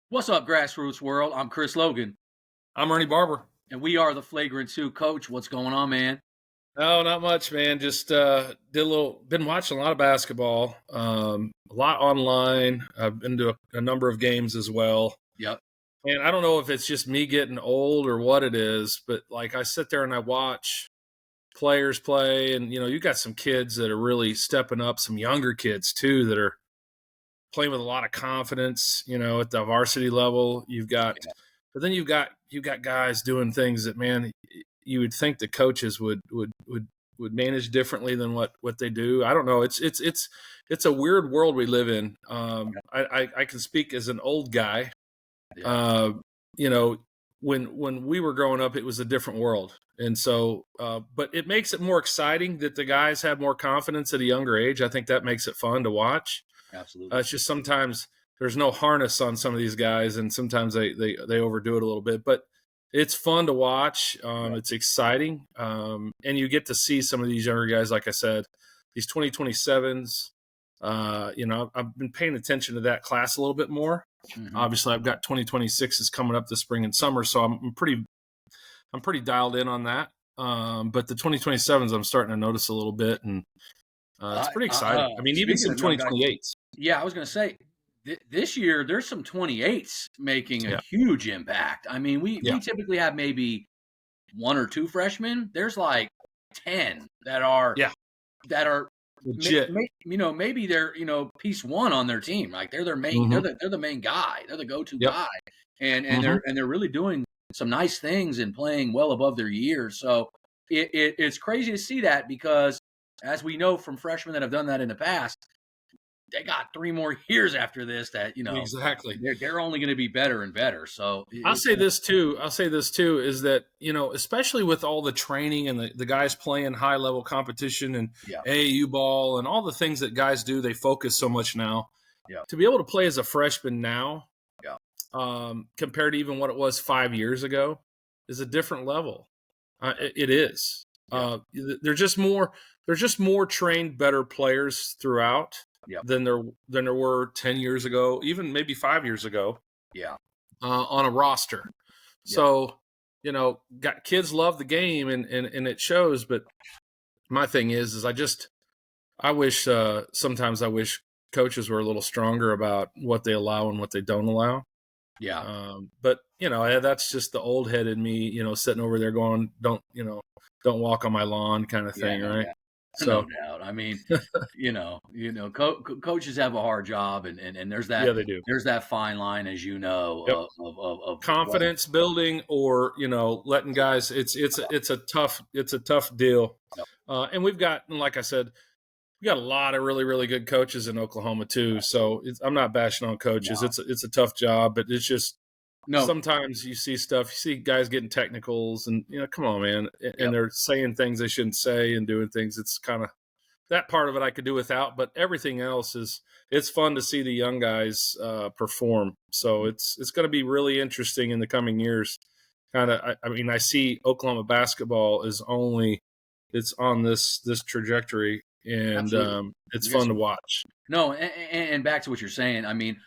What's up, grassroots world? I'm Chris Logan, I'm Ernie Barber. and we are the Flagrant 2 coach. What's going on, man? No, not much, man. Just been watching a lot of basketball, a lot online. I've been to a number of games as well. Yep. And I don't know if it's just me getting old or what it is, but like I sit there and I watch players play, and you got some kids that are really stepping up, some younger kids too that are playing with a lot of confidence. At the varsity level, Yeah. but then you've got guys doing things that, man, you would think the coaches would manage differently than what they do. I don't know. It's a weird world we live in. I can speak as an old guy. Yeah. Uh, you know, when we were growing up, it was a different world, and so but it makes it more exciting that the guys have more confidence at a younger age. I think that makes it fun to watch. Absolutely. It's just sometimes there's no harness on some of these guys, and sometimes they overdo it a little bit. But it's fun to watch. It's exciting, and you get to see some of these younger guys. Like I said, these 2027s. I've been paying attention to that class a little bit more. Mhm. Obviously, I've got 2026s coming up this spring and summer, so I'm pretty dialed in on that. But the 2027s, I'm starting to notice a little bit, and it's pretty exciting. I mean, even Speaking some of young guys, 2028s. yeah, I was going to say this year there's some 28s making a Yeah. huge impact. I mean, Yeah. we typically have maybe one or two freshmen. There's like 10 that are Yeah. that are Legit. maybe they're piece one on their team. Like they're their main, Hmm. they're the main guy, they're the go-to Yep. guy, and Hmm. they're really doing some nice things and playing well above their years. So it's crazy to see that because as we know from freshmen that have done that in the past, they got 3 more years after this that Exactly. they're only going to be better and better. So I'll it's say this too. Is that, especially with all the training and the guys playing high level competition and yeah, AAU ball and all the things that guys do, they focus so much now. yeah, To be able to play as a freshman now, yeah, compared to even what it was 5 years ago, is a different level. It is. yeah, They're just more trained, better players throughout yeah, than there were 10 years ago, even maybe 5 years ago, yeah, on a roster. yeah. So, got kids love the game and it shows. But my thing is I wish sometimes I wish coaches were a little stronger about what they allow and what they don't allow. Yeah. But that's just the old head in me, sitting over there going, don't walk on my lawn kind of Yeah, thing. no Right. doubt. No So doubt. I mean, coaches have a hard job, and yeah, they do. there's that fine line, as you know, Yep. of what. Confidence building or, letting guys, it's a tough deal. Yep. And we've got, like I said, we got a lot of really, really good coaches in Oklahoma too. So I'm not bashing on coaches. No, It's a tough job, but it's just no, sometimes you see stuff. You see guys getting technicals, and come on, man, and yep, they're saying things they shouldn't say and doing things. It's kind of that part of it I could do without, but everything else it's fun to see the young guys perform. So it's going to be really interesting in the coming years. I mean, I see Oklahoma basketball it's on this trajectory, and absolutely. it's We got fun to some, watch. no, and back to what you're saying. I mean,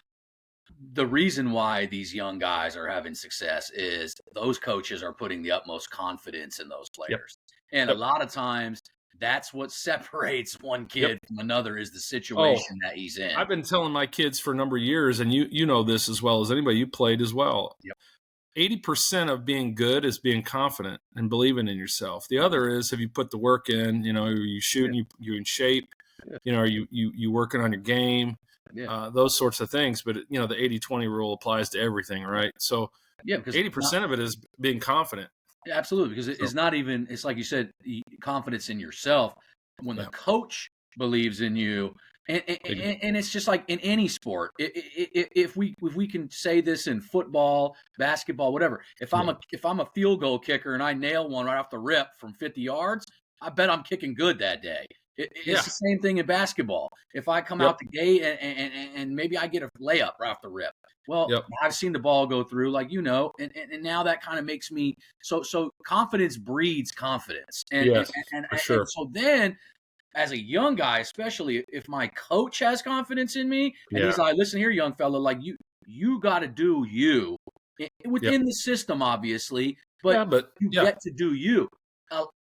the reason why these young guys are having success is those coaches are putting the utmost confidence in those Yep. players. And a Yep. lot of times that's what separates one Yep. kid from another is the Oh, situation that he's in. I've been telling my kids for a number of years, and you know this as well as anybody. You played as well. Yep. 80% of being good is being confident and believing in yourself. The other is, have you put the work in? Are you shooting? You in shape? Yeah. Are you working on your game? Yeah. Those sorts of things. But the 80-20 rule applies to everything, right? So Yeah, because 80% of it is being confident. absolutely, because So it's not even, it's like you said, the confidence in yourself. When the yeah, coach believes in you, big, and it's just like in any sport. If we can say this in football, basketball, whatever. If yeah, I'm a field goal kicker and I nail one right off the rip from 50 yards, I bet I'm kicking good that day. It's yeah, the same thing in basketball. If I come yep, out the gate and maybe I get a layup right off the rip, well, yep, I've seen the ball go through, like and now that kind of makes me so confidence breeds confidence, yes, for and sure. so then as a young guy, especially if my coach has confidence in me and Yeah, he's like, listen here, young fella, like you got to do you Yep. within the system, obviously, but Yeah, but you yeah, get to do you.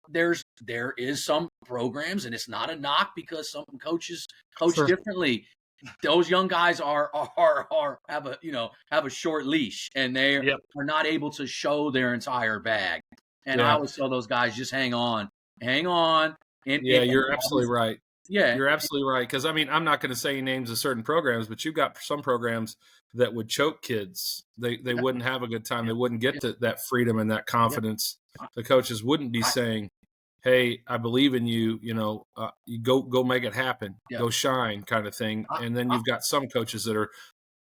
There is some programs, and it's not a knock because some coaches coach sure. differently. Those young guys are have a short leash, and they Yep. are not able to show their entire bag. And I Yeah. always tell those guys, just hang on, Yeah, and you're absolutely right. yeah, You're absolutely right. Because I mean, I'm not going to say names of certain programs, but you've got some programs that would choke kids. They yeah, wouldn't have a good time. They wouldn't yeah, get that freedom and that yeah. confidence. The coaches wouldn't be I, saying, "Hey, I believe in you. You know, you go make it happen. yeah, Go shine," kind of thing. I, And then I, you've got some coaches that are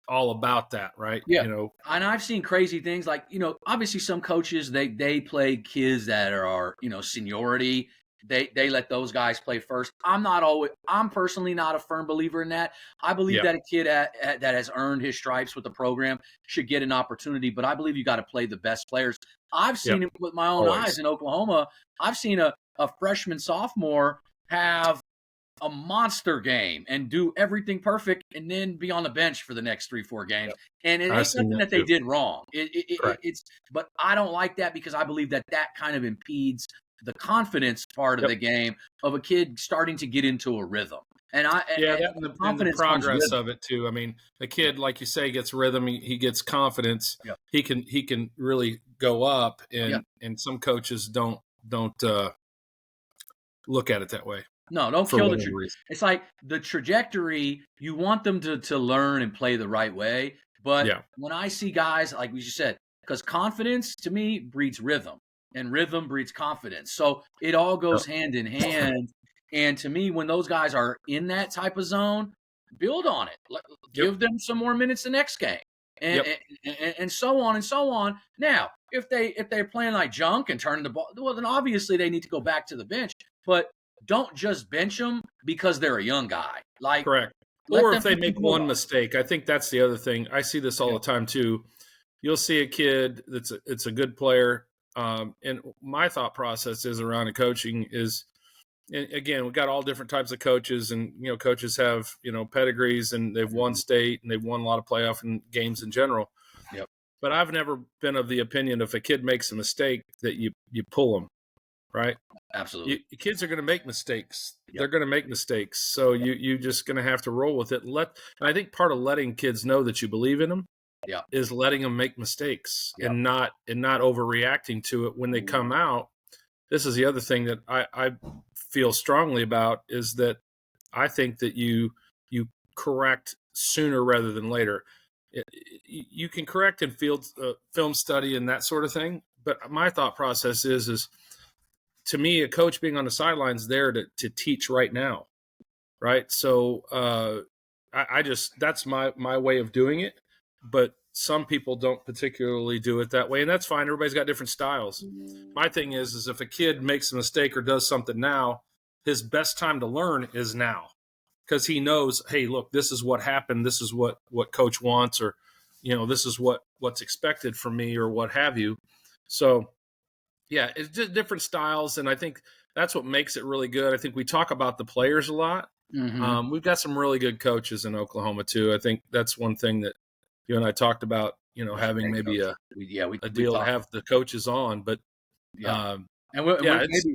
all about that, right? yeah. You know. And I've seen crazy things like, obviously some coaches they play kids that are, seniority. They let those guys play first. I'm personally not a firm believer in that. I believe Yeah. that a kid that has earned his stripes with the program should get an opportunity, but I believe you got to play the best players. I've Yep. seen it with my own eyes Always. in Oklahoma. I've seen a freshman sophomore have a monster game and do everything perfect and then be on the bench for the next 3-4 games. Yep. And it I've ain't seen nothing that that they too. did wrong. Correct. But I don't like that because I believe that kind of impedes the confidence part of Yep. the game of a kid starting to get into a rhythm. And Yeah, and that and the confidence comes progress with it. of it too. I mean, a kid, like you say, gets rhythm. He gets confidence. Yeah. He can really go up, Yeah. and some coaches don't look at it that way No, don't for kill whatever reason. it's like the trajectory, you want them to learn and play the right way. But Yeah. when I see guys, like we just said, because confidence to me breeds rhythm and rhythm breeds confidence. So it all Yep. goes hand in hand. And to me, when those guys are in that type of zone, build on it. Yep. Give them some more minutes the next game. And, Yep. and so on and so on. Now, if they're playing like junk and turning the ball, well, then obviously they need to go back to the bench. But don't just bench them because they're a young guy. Like, Correct. let Or them if they make build one on mistake, I think that's the other thing. I see this all it. the time too. You'll see a kid it's a good player, and my thought process is around the coaching is, and again, we've got all different types of coaches, and coaches have pedigrees, and they've won Mhm. state, and they've won a lot of playoff and games in general. Yep. But I've never been of the opinion if a kid makes a mistake that you pull them, right? Absolutely. Kids are going to make mistakes. Yep. They're going to make mistakes, so you just going to have to roll with it. And I think part of letting kids know that you believe in them Yep. is letting them make mistakes Yep. and not overreacting to it when they come out. This is the other thing that I feel strongly about is that I think that you correct sooner rather than later. You can correct in film study and that sort of thing, but my thought process is to me, a coach being on the sidelines there to teach right now, right? So I just that's my way of doing it, but some people don't particularly do it that way, and that's fine. Everybody's got different styles. My thing is if a kid makes a mistake or does something now, his best time to learn is now, because he knows, hey, look, this is what happened. This is what coach wants, or this is what's expected from me, or what have you. So yeah, it's just different styles, and I think that's what makes it really good. I think we talk about the players a lot. Mm-hmm. We've got some really good coaches in Oklahoma too. I think that's one thing that you and I talked about. Having Great maybe coach. a We deal to talked. have the coaches on, but Yeah. um, And yeah, it's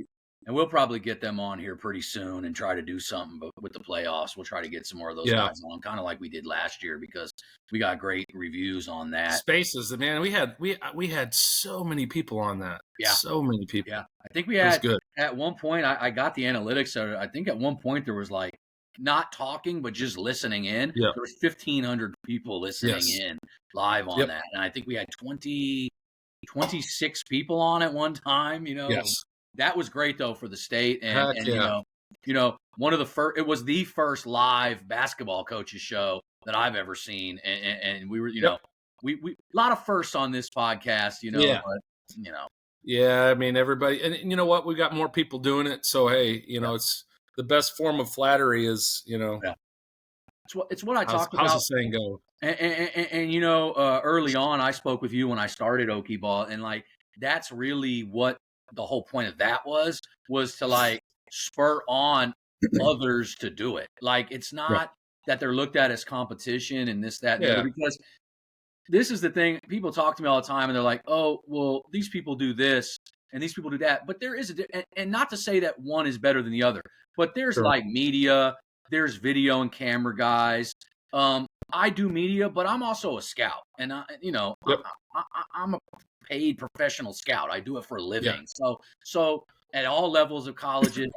we'll probably get them on here pretty soon and try to do something. But with the playoffs, we'll try to get some more of those yeah. guys on, kind of like we did last year, because we got great reviews on that. Spaces, man. We had so many people on that. Yeah. So many people. Yeah. I think we It was had good. at one point, I got the analytics. So I think at one point there was like not talking, but just listening in. Yeah. There was 1,500 people listening Yes. in live on Yep. that. And I think we had 26 people on at one time. Yes. That was great though for the state. Heck And yeah. one of the first, it was the first live basketball coaches show that I've ever seen. And we were, Yep. we a lot of firsts on this podcast, Yeah. but Yeah. I mean, everybody, and you know what? We got more people doing it. So hey, yeah, it's the best form of flattery is yeah. It's what I talked how's the about. saying go? And early on, I spoke with you when I started Okie Ball, and like that's really what the whole point of that was to like spur on others to do it. Like it's Right. not that they're looked at as competition and this, that, and the other, Yeah. because this is the thing. People talk to me all the time, and they're like, "Oh, well, these people do this and these people do that." But there is and not to say that one is better than the other, but there's Sure. like media, there's video and camera guys. I do media, but I'm also a scout, and Yep. I'm a paid professional scout. I do it for a Yeah. living. So at all levels of colleges,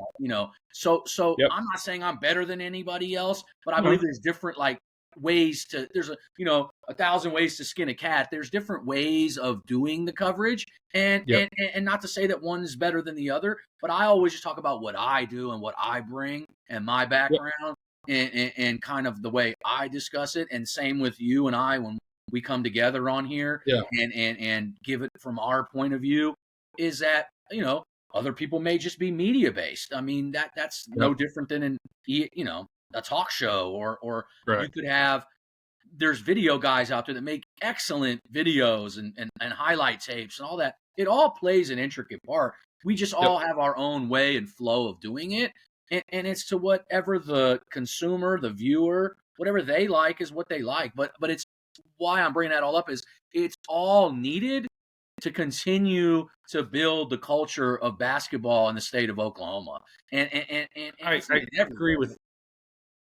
so Yep. I'm not saying I'm better than anybody else, but I No. believe there's different like ways to there's a thousand ways to skin a cat. There's different ways of doing the coverage, and Yep. and not to say that one is better than the other, but I always just talk about what I do and what I bring and my Yep. background and kind of the way I discuss it. And same with you and I when we come together on here Yeah. and give it from our point of view. Is that other people may just be media based. I mean that's no Yep. different than a talk show or Right. you could have there's video guys out there that make excellent videos and highlight tapes and all that. It all plays an intricate part. We just Yep. all have our own way and flow of doing it. And it's to whatever the consumer, the viewer, whatever they like is what they like. But it's why I'm bringing that all up is it's all needed to continue to build the culture of basketball in the state of Oklahoma. And I, it's I needed agree everywhere. with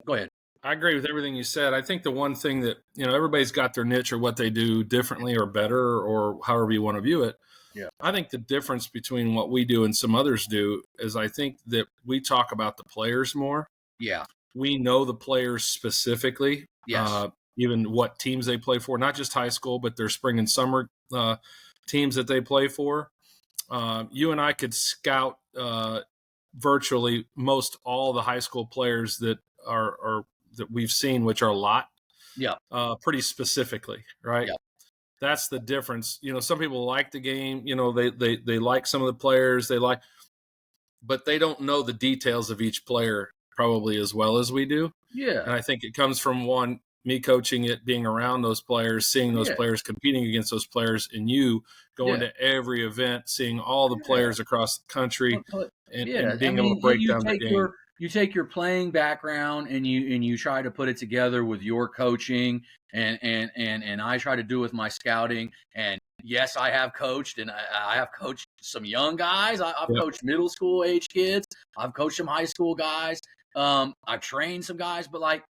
Go ahead. I agree with everything you said. I think the one thing that, everybody's got their niche or what they do differently or better or however you want to view it. Yeah. I think the difference between what we do and some others do is I think that we talk about the players more. Yeah. We know the players specifically, Yes. even what teams they play for, not just high school, but their spring and summer teams that they play for. You and I could scout virtually most all the high school players that are that we've seen, which are a lot, Yeah. pretty specifically, right? Yeah. That's the difference. Some people like the game. They like some of the players they like, but they don't know the details of each player probably as well as we do. Yeah. And I think it comes from me coaching it, being around those players, seeing those Yeah. players, competing against those players, and you going Yeah. to every event, seeing all the players across the country, Yeah, and I being able mean, to break down the game. you take your playing background and you try to put it together with your coaching and I try to do with my scouting. And yes, I have coached and I have coached some young guys. I've Yep. coached middle school age kids. I've coached some high school guys. I've trained some guys, but like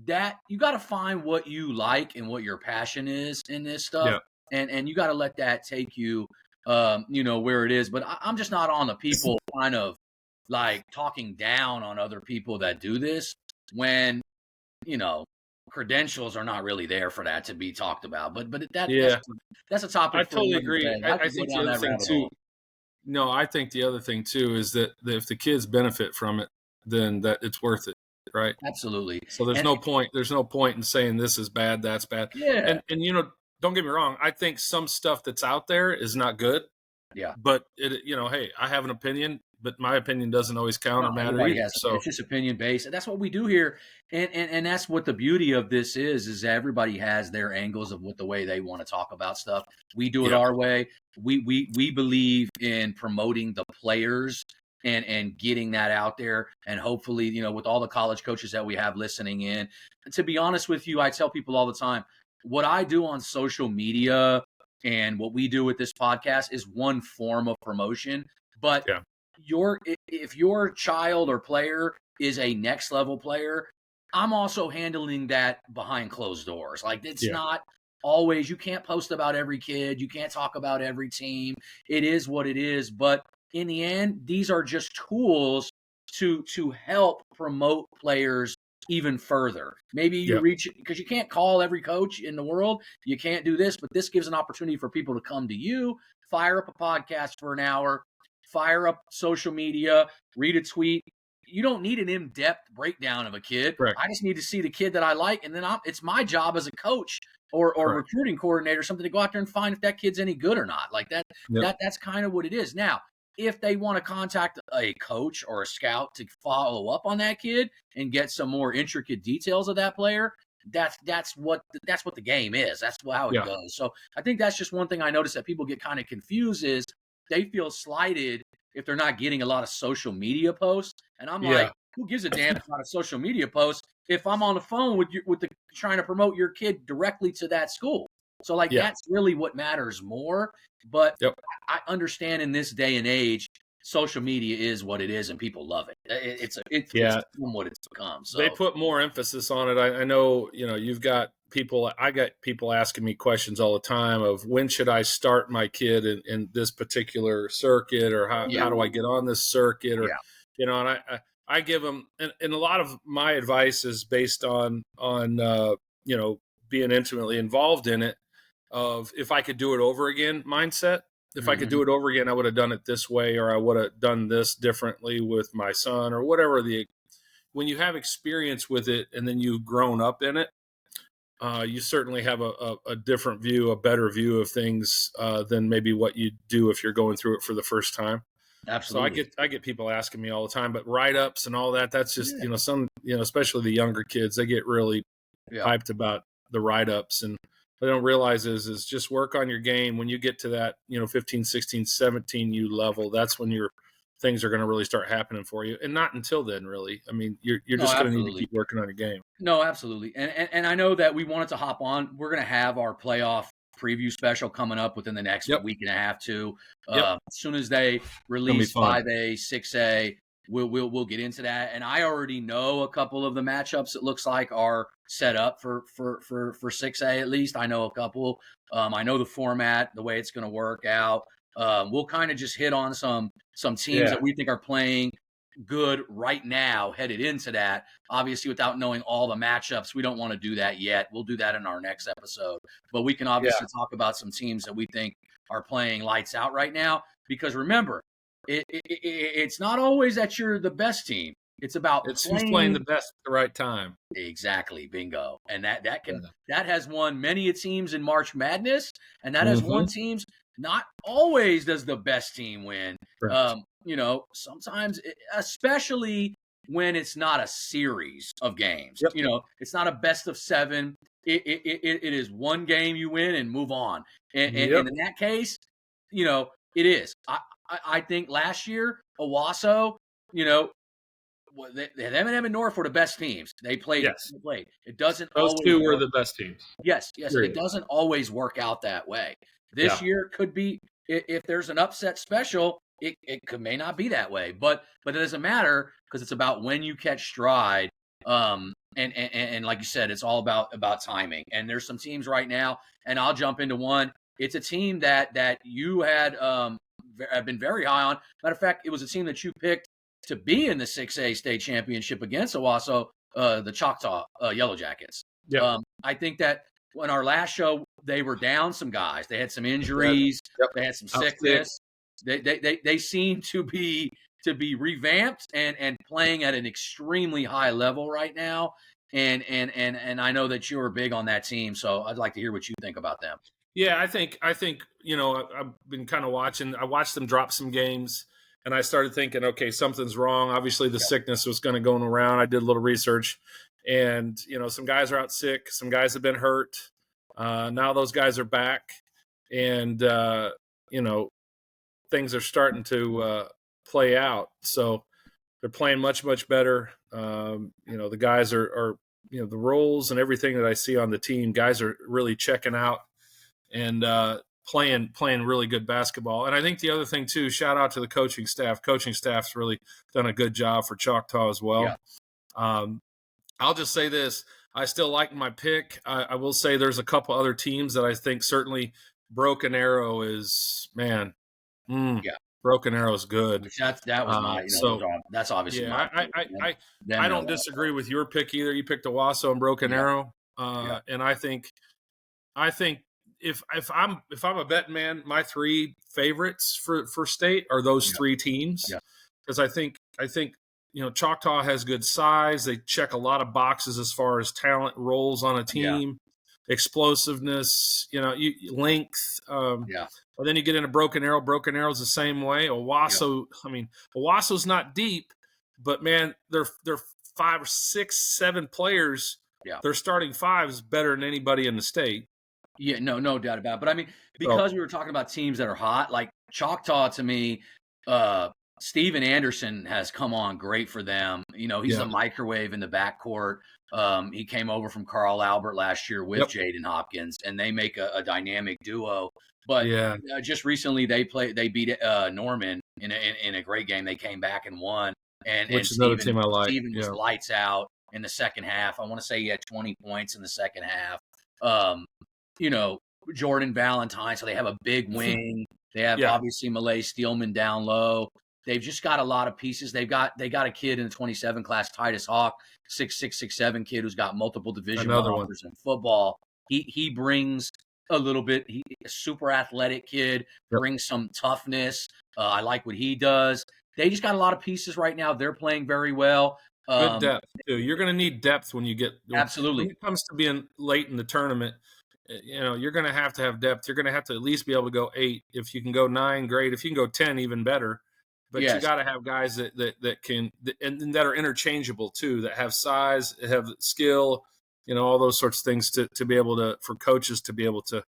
that, you got to find what you like and what your passion is in this stuff, Yeah. and you got to let that take you where it is. But I'm just not on the people kind of like talking down on other people that do this when, credentials are not really there for that to be talked about. But Yeah. that's a topic I for totally another agree. day. I I could go think the down other that thing rabbit too. hole. No, I think the other thing too is that if the kids benefit from it, then that it's worth it, right? Absolutely. So there's And no point. There's no point in saying this is bad, that's bad. yeah. And don't get me wrong. I think some stuff that's out there is not good. Yeah. But hey, I have an opinion, but my opinion doesn't always count or No, matter everybody either. has. So It's just opinion based, and that's what we do here. And that's what the beauty of this is everybody has their angles of what the way they want to talk about stuff. We do it yeah, our way. We believe in promoting the players and getting that out there, and hopefully, with all the college coaches that we have listening in. To be honest with you, I tell people all the time, what I do on social media and what we do with this podcast is one form of promotion, but yeah, if your child or player is a next level player, I'm also handling that behind closed doors. Like it's yeah, not always, you can't post about every kid, you can't talk about every team. It is what it is, but in the end, these are just tools to help promote players even further. Maybe you yeah, reach because you can't call every coach in the world. You can't do this, but this gives an opportunity for people to come to you, fire up a podcast for an hour, fire up social media, read a tweet. You don't need an in-depth breakdown of a kid. correct, I just need to see the kid that I like, and then it's my job as a coach or correct. recruiting coordinator, something to go out there and find if that kid's any good or not. Like that. Yep. That's kind of what it is. Now, if they want to contact a coach or a scout to follow up on that kid and get some more intricate details of that player, that's what the game is. That's how it Yeah, goes. So I think that's just one thing I noticed that people get kind of confused is they feel slighted if they're not getting a lot of social media posts. And I'm yeah, like, who gives a damn about a social media post if I'm on the phone with the trying to promote your kid directly to that school? So, like, Yeah. that's really what matters more. But Yep. I understand in this day and age, social media is what it is, and people love it. It's Yeah. become what it's become. They So, put more emphasis on it. I know, you've got people, I got people asking me questions all the time of when should I start my kid in this particular circuit, or yeah, how do I get on this circuit, or, yeah, and I give them, and a lot of my advice is based on being intimately involved in it, of if I could do it over again mindset. If I could hmm do it over again, I would have done it this way, or I would have done this differently with my son, or whatever. When you have experience with it and then you've grown up in it, you certainly have a different view, a better view of things than maybe what you do if you're going through it for the first time. So I absolutely. get people asking me all the time, but write ups and all that, that's just, Yeah, especially the younger kids, they get really yeah. hyped about the write ups, and what they don't realize is just work on your game. When you get to that, 15, 16, 17 U level, that's when your things are going to really start happening for you. And not until then, really. I mean, you're No, just going to need to absolutely. keep working on your game. No, absolutely. And I know that we wanted to hop on. We're going to have our playoff preview special coming up within the next Yep. week and a half, too. Yep. As soon as they It's going to be release fun. 5A, 6A, we'll get into that. And I already know a couple of the matchups. It looks like are set up for 6A at least. I know a couple. I know the format, the way it's going to work out. We'll kind of just hit on some teams Yeah. that we think are playing good right now headed into that. Obviously, without knowing all the matchups, we don't want to do that yet. We'll do that in our next episode. But we can Yeah. obviously talk about some teams that we think are playing lights out right now. Because remember, it's not always that you're the best team. It's about It's who's playing the playing best at the right time. exactly, bingo. And Yeah. that has won many a teams in March Madness, and that has won Mm-hmm. teams. Not always does the best team win. Correct. Sometimes, especially when it's not a series of games. Yep. It's not a best of 7. It is one game you win and move on. Yep. And in that case, it is. I think last year, Owasso, them and North were the best teams. They played. Yes. They played. It doesn't Those always two were work. the best teams. Yes, and it Period. doesn't always work out that way. Yeah. This year could be if there's an upset special, it may not be that way, but it doesn't matter because it's about when you catch stride. And like you said, it's all about timing. And there's some teams right now, and I'll jump into one. It's a team that you had have been very high on. Matter of fact, it was a team that you picked to be in the 6A state championship against Owasso, the Choctaw Yellow Jackets. Yep. I think that on our last show, they were down some guys. They had some injuries. Yep. They had some I was sickness. They seem to be revamped and playing at an extremely high level right now. And I know that you were big on that team, so I'd like to hear what you think about them. Yeah, I think I've been kind of watching. I watched them drop some games, and I started thinking, okay, something's wrong. Obviously, the sickness was going to go around. I did a little research, and some guys are out sick. Some guys have been hurt. Now those guys are back, and things are starting to play out. So they're playing much better. The guys are the roles and everything that I see on the team. Guys are really checking out and playing really good basketball. And I think the other thing too, shout out to the coaching staff. Coaching staff's really done a good job for Choctaw as well. Yeah. I'll just say this: I still like my pick. I will say there's a couple other teams that I think certainly Broken Arrow is Yeah. Broken Arrow is good. That was my that's obviously my pick. I don't disagree with your pick either. You picked Owasso and Broken Arrow, and I think if I'm a betting man, my 3 favorites for state are those 3 teams, because I think Choctaw has good size. They check a lot of boxes as far as talent, roles on a team, explosiveness, length. And then you get into Broken Arrow. Broken Arrow's the same way. Owasso, Owasso's not deep, but man, they're 5 or 6, 7 players. Yeah. Their starting 5 is better than anybody in the state. Yeah, no doubt about it. But I mean, because we were talking about teams that are hot, like Choctaw to me, Steven Anderson has come on great for them. He's Yeah. a microwave in the backcourt. He came over from Carl Albert last year with Yep. Jaden Hopkins, and they make a dynamic duo. But Yeah. just recently, they beat Norman in a great game. They came back and won, and Which is another team I like. Steven was Yeah. lights out in the second half. I want to say he had 20 points in the second half. Um, Jordan Valentine, so they have a big wing. They have obviously Malay Steelman down low. They've just got a lot of pieces. They got a kid in the 27 class, Titus Hawk, 6'6", 6'7" kid who's got multiple Division I offers in football. He brings a little bit. He a super athletic kid, brings some toughness. I like what he does. They just got a lot of pieces right now. They're playing very well. Good depth too. You're going to need depth when you get absolutely when it comes to being late in the tournament. You're going to have depth. You're going to have to at least be able to go 8. If you can go 9, great. If you can go 10, even better. But you got to have guys that can and that are interchangeable too, that have size, have skill, all those sorts of things to be able to, for coaches to be able to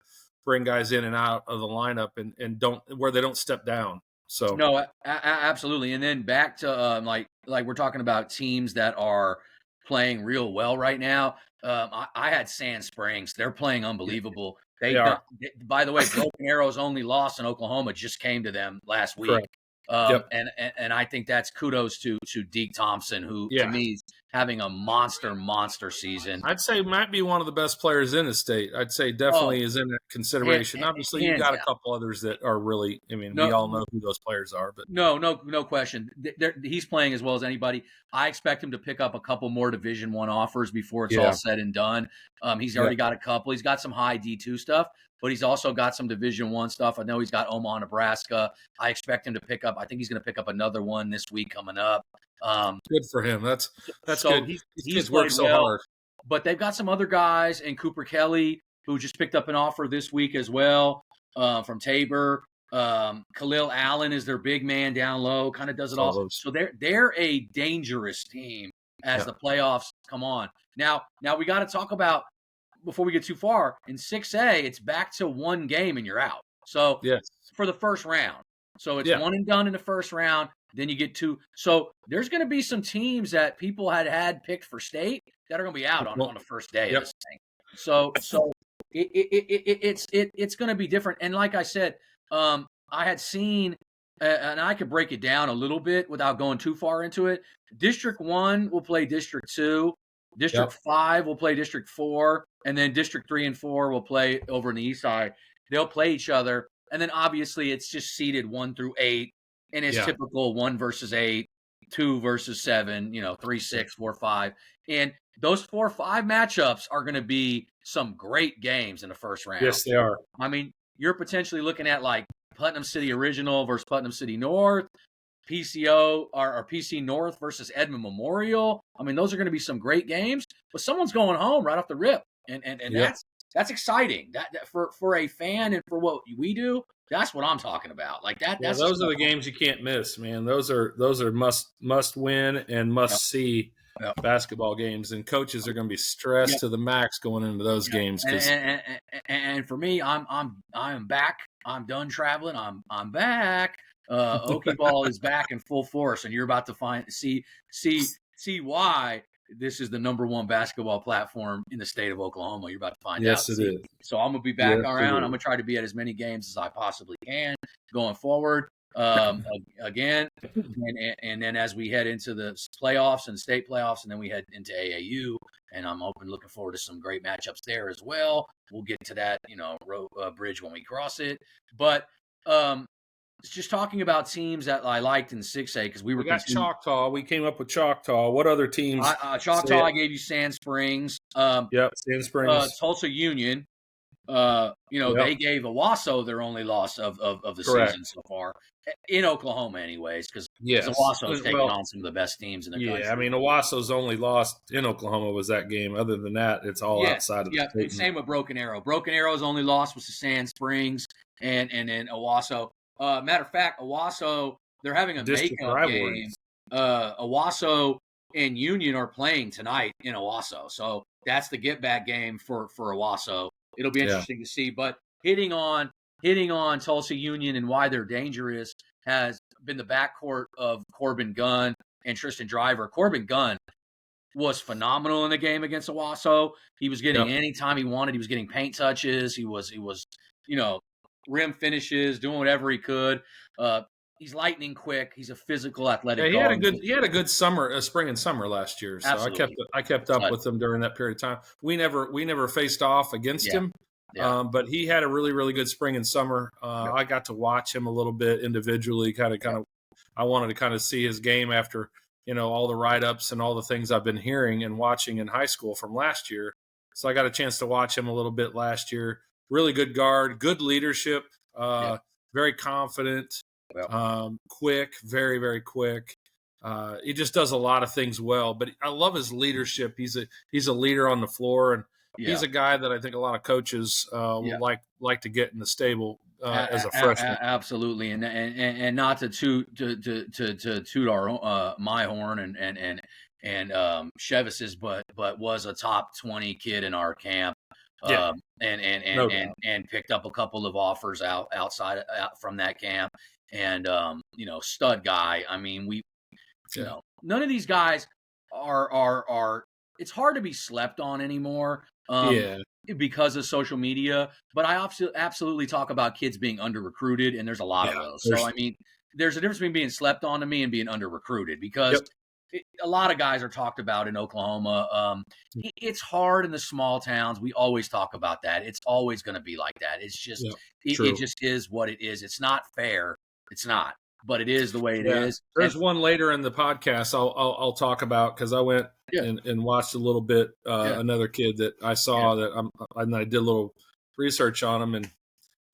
bring guys in and out of the lineup and they don't step down. So no, absolutely. And then back to like we're talking about teams that are playing real well right now. I had Sand Springs. They're playing unbelievable. They are. By the way, Broken Arrow's only loss in Oklahoma just came to them last week. And I think that's kudos to Deke Thompson, who to me is having a monster season. I'd say might be one of the best players in the state. I'd say definitely is in that consideration. Obviously, you got a couple others that are really. I mean, we all know who those players are, but no question. He's playing as well as anybody. I expect him to pick up a couple more Division I offers before it's all said and done. He's already got a couple. He's got some high D2 stuff, but he's also got some Division I stuff. I know he's got Omaha, Nebraska. I expect him to pick up. I think he's going to pick up another one this week coming up. Good for him. That's so good. He's worked so hard. But they've got some other guys, and Cooper Kelly, who just picked up an offer this week as well from Tabor. Khalil Allen is their big man down low, kind of does it all. So they're a dangerous team as the playoffs come on. Now we got to talk about, before we get too far, in 6A, it's back to one game and you're out. So for the first round. So it's one and done in the first round. Then you get 2. So there's going to be some teams that people had picked for state that are going to be out on the first day of this thing. So it's going to be different. And like I said, I had seen, and I could break it down a little bit without going too far into it. District 1 will play District 2. District 5 will play District 4. And then District 3 and 4 will play over in the east side. They'll play each other. And then obviously it's just seeded 1 through 8. And it's typical 1 versus 8, 2 versus 7, 3, 6, 4, 5. And those 4 or 5 matchups are going to be some great games in the first round. Yes, they are. I mean, you're potentially looking at like Putnam City Original versus Putnam City North, PCO or PC North versus Edmond Memorial. I mean, those are going to be some great games, but someone's going home right off the rip. And that's exciting. That for a fan and for what we do, that's what I'm talking about. Like that. Those are the games you can't miss, man. Those are must win and must see basketball games, and coaches are going to be stressed to the max going into those games. And for me, I'm back. I'm done traveling. I'm back. Okie ball is back in full force, and you're about to see why this is the number 1 basketball platform in the state of Oklahoma. You're about to find out. Yes, it is. So I'm going to be back around. I'm going to try to be at as many games as I possibly can going forward. Again, and then as we head into the playoffs and state playoffs, and then we head into AAU, and I'm looking forward to some great matchups there as well. We'll get to that, bridge when we cross it. But just talking about teams that I liked in 6A, because we got Choctaw. We came up with Choctaw. What other teams? Choctaw, I gave you Sand Springs. Sand Springs. Tulsa Union. They gave Owasso their only loss of the season so far in Oklahoma, anyways, because Owasso's taking on some of the best teams in the country. Yeah, I mean, Owasso's only loss in Oklahoma was that game. Other than that, it's all outside of the state. Yeah, same with Broken Arrow. Broken Arrow's only loss was to Sand Springs and then Owasso. Matter of fact, Owasso, they're having a makeup game. Owasso and Union are playing tonight in Owasso, so that's the get back game for Owasso. It'll be interesting to see. But hitting on Tulsa Union and why they're dangerous has been the backcourt of Corbin Gunn and Tristan Driver. Corbin Gunn was phenomenal in the game against Owasso. He was getting anytime he wanted. He was getting paint touches. He was, rim finishes, doing whatever he could. He's lightning quick. He's a physical, athletic. Yeah, he had a good summer, spring and summer last year. So Absolutely. I kept up with him during that period of time. We never faced off against him. Yeah. But he had a really, really good spring and summer. I got to watch him a little bit individually, kind of. I wanted to kind of see his game after, all the write-ups and all the things I've been hearing and watching in high school from last year. So I got a chance to watch him a little bit last year. Really good guard, good leadership, very confident, quick, very, very quick. He just does a lot of things well, but I love his leadership. He's a leader on the floor, and he's a guy that I think a lot of coaches will like to get in the stable as a freshman. Absolutely, and not to toot our my horn and Chevis's, but was a top 20 kid in our camp. And picked up a couple of offers outside from that camp, and stud guy. I mean, none of these guys are. It's hard to be slept on anymore. Because of social media, but I absolutely talk about kids being under recruited, and there's a lot of those. So I mean, there's a difference between being slept on to me and being under recruited, because a lot of guys are talked about in Oklahoma. It's hard in the small towns. We always talk about that. It's always going to be like that. It's just it just is what it is. It's not fair. It's not, but it is the way it is. There's one later in the podcast I'll talk about, because I went and watched a little bit. Another kid that I saw and I did a little research on him, and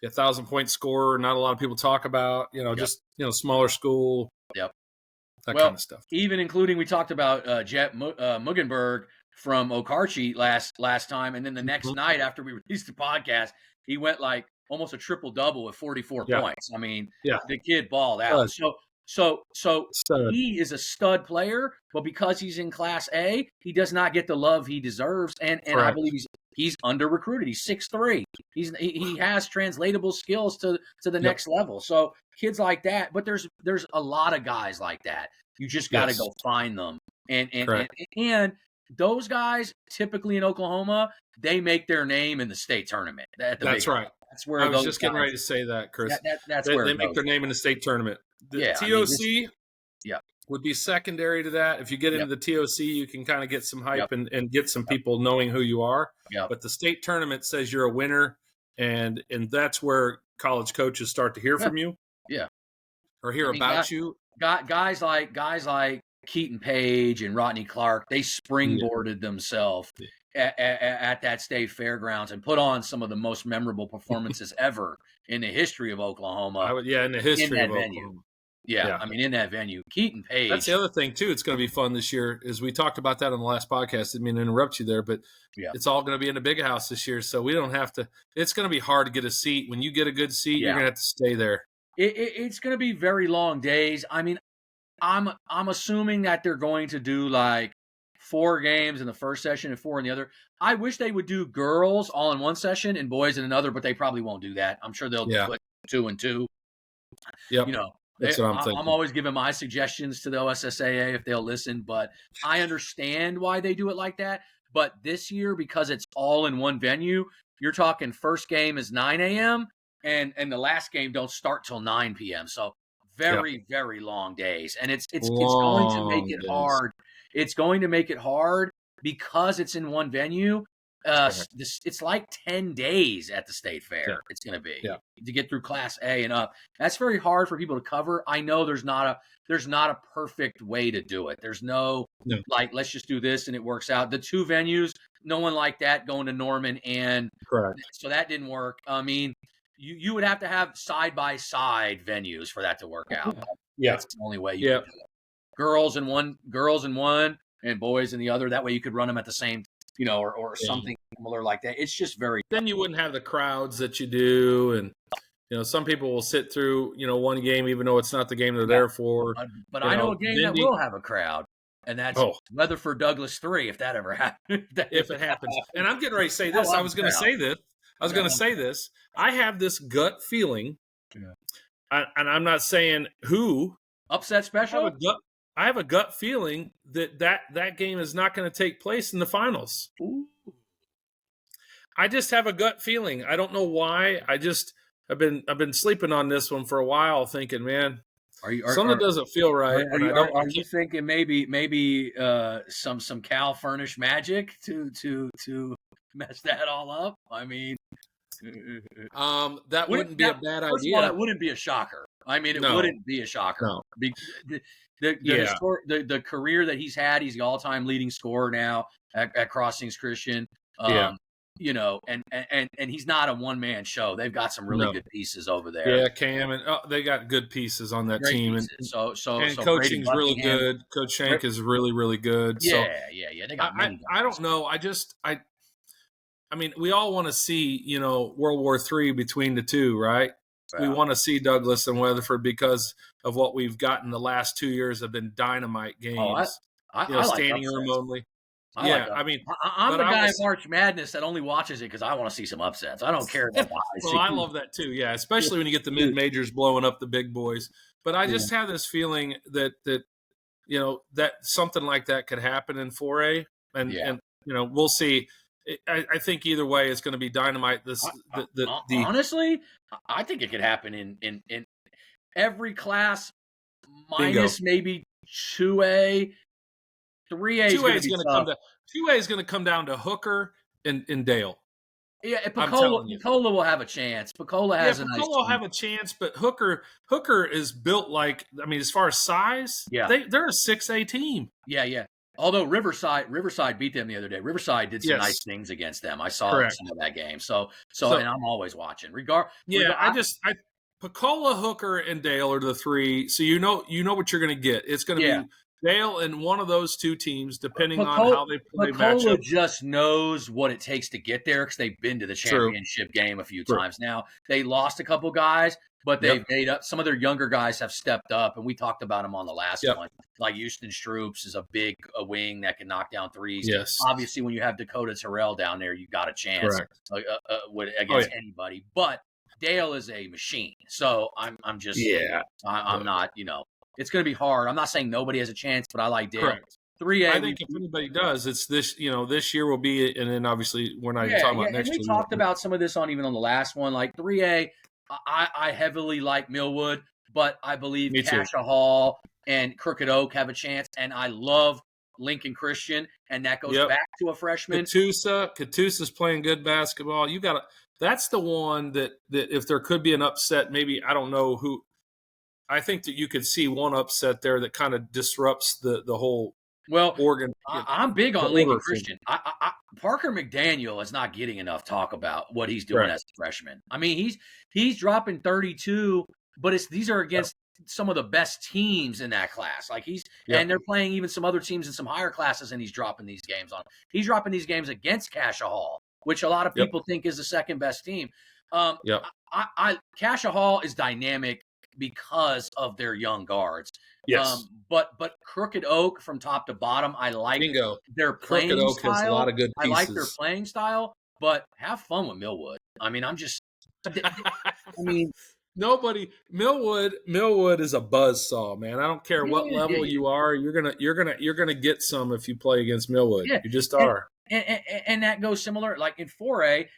1,000-point scorer. Not a lot of people talk about. Just smaller school. That kind of stuff. Even including, we talked about Jet Muggenberg from Okarche last time, and then the next night after we released the podcast, he went like almost a triple double with 44 points. I mean, the kid balled out. So he is a stud player, but because he's in Class A, he does not get the love he deserves, and I believe he's under recruited. He's 6'3". He has translatable skills to the next level. So kids like that, but there's a lot of guys like that. You just got to go find them, and those guys typically in Oklahoma, they make their name in the state tournament. That's right. That's where I was just getting ready to say that, Chris. That's where they make their name in the state tournament. The TOC would be secondary to that. If you get into the TOC, you can kind of get some hype and get some people knowing who you are. But the state tournament says you're a winner, and that's where college coaches start to hear from you. Or hear about you. Guys like Keaton Page and Rodney Clark, they springboarded themselves at that state fairgrounds and put on some of the most memorable performances ever in the history of Oklahoma. In the history of venue. Oklahoma. I mean, in that venue, Keaton Page. That's the other thing too. It's going to be fun this year, is we talked about that on the last podcast. I didn't mean to interrupt you there, but it's all going to be in the big house this year, so we don't have to. It's going to be hard to get a seat. When you get a good seat, you're going to have to stay there. It's going to be very long days. I mean, I'm assuming that they're going to do like 4 games in the first session and 4 in the other. I wish they would do girls all in one session and boys in another, but they probably won't do that. I'm sure they'll put 2 and 2. Yep. That's what I'm thinking. I'm always giving my suggestions to the OSSAA if they'll listen, but I understand why they do it like that. But this year, because it's all in one venue, you're talking first game is 9 a.m. and the last game don't start till 9 p.m. So very, very long days. And it's going to make it hard. It's going to make it hard because it's in one venue. It's like 10 days at the state fair. It's going to be to get through Class A and up. That's very hard for people to cover. I know there's not a perfect way to do it. There's no like, let's just do this and it works out. The 2 venues, no one liked that going to Norman, and so that didn't work. I mean, you would have to have side by side venues for that to work out. That's the only way you can do it. Girls in one and boys in the other. That way you could run them at the same, or something similar like that. It's just very. Then you wouldn't have the crowds that you do, and some people will sit through one game even though it's not the game they're there for. But I know a game that will have a crowd, and that's Weatherford Douglas 3. If that ever happens, if it happens, and I'm getting ready to say this. I was going to say this. I have this gut feeling and I'm not saying who. Upset I have a special? gut. I have a gut feeling that game is not going to take place in the finals. Ooh. I just have a gut feeling. I don't know why. I've been sleeping on this one for a while, thinking, man, Are you something doesn't feel right, are and you I are you can't. thinking maybe some Cal furnished magic to mess that all up? I mean, That wouldn't wouldn't be a that bad first of all, that idea. wouldn't be a shocker. I mean, it No, wouldn't be a shocker. no, Be, yeah, the career that he's had, he's the all time leading scorer now at Crossings Christian. yeah, Um, and he's not a one man show. They've got some really no, good pieces over there, yeah. Cam and they got good pieces on that great team, pieces. So and Brady coaching's really Buckingham, good. Coach Shank is really, really good. So yeah. They got many I guys. don't know. I mean, we all want to see, World War III between the two, right? We Yeah. want to see Douglas and Weatherford because of what we've gotten the last 2 years have been dynamite Oh, games. I like Standing room upsets. only. I like Yeah, up. I mean, I'm but the I guy at was March Madness that only watches it because I want to see some upsets. I don't care about the high well, I seed. love that too. Yeah, especially when you get the mid Dude, majors blowing up the big boys. But I yeah, just have this feeling that something like that could happen in 4A, yeah. and we'll see. I think either way, it's going to be dynamite. The Honestly, I think it could happen in every class bingo. minus maybe 2A. 3A is 2A going to is be going to come tough. to 2A is going to come down to Hooker and Dale. Yeah, and I'm telling you. Picola will have a chance. Picola Yeah, has a nice Piccolo will team. have a chance, but Hooker is built like, I mean, as far as size, Yeah, they're a 6A team. yeah. Although Riverside beat them the other day. Riverside did some nice Yes, things against them. I saw correct. some of that game. So and So I'm always watching. yeah, I Picola, Hooker, and Dale are the three. So you know what you're going to get. It's going to Yeah. be Dale and one of those two teams, depending on Picola, how they play Picola matchup. just knows what it takes to get there because they've been to the True. championship game a few True. times now. They lost a couple guys, but they've Yep. made up. Some of their younger guys have stepped up, and we talked about them on the last Yep. one. Like Houston Stroops is a wing that can knock down threes. Yes. Obviously, when you have Dakota Terrell down there, you've got a chance Correct. against anybody. But Dale is a machine, so I'm just Yeah. I'm not it's going to be hard. I'm not saying nobody has a chance, but I like Dale. Correct. 3A, I think if anybody does, it's this. This year will be, and then obviously we're not even talking about next and we year. talked about some of this on the last one. Like 3A, I heavily like Millwood, but I believe Me too. Cassia Hall and Crooked Oak have a chance, and I love Lincoln Christian, and that goes back to a freshman. Katusa's playing good basketball. That's the one that if there could be an upset, maybe I don't know who. I think that you could see one upset there that kind of disrupts the whole. Well, Oregon. I'm big on Lincoln Christian. Parker McDaniel is not getting enough talk about what he's doing as a freshman. I mean, he's dropping 32, but these are against some of the best teams in that class. Like and they're playing even some other teams in some higher classes, and he's dropping these games on. He's dropping these games against Cassia Hall, which a lot of people think is the second best team. Cassia Hall is dynamic because of their young guards. Yes. But Crooked Oak from top to bottom, I like their playing Crooked Oak style. has a lot of good pieces. I like their playing style, but have fun with Millwood. I mean, Millwood is a buzzsaw, man. I don't care what level you are, you're gonna get some if you play against Millwood. Yeah. You just are. And that goes similar. Like in 4A,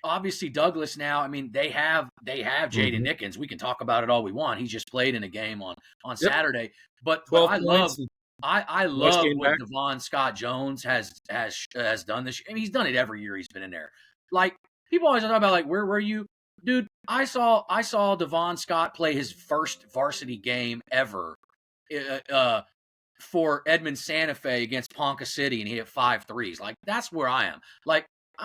obviously Douglas now, I mean, they have Jaden Nickens. We can talk about it all we want. He just played in a game on Saturday. But I love what Devon Scott Jones has done this year. I mean, he's done it every year he's been in there. Like people always talk about like, where were you? Dude, I saw Devon Scott play his first varsity game ever for Edmond Santa Fe against Ponca City, and he hit 5 threes. Like that's where I am.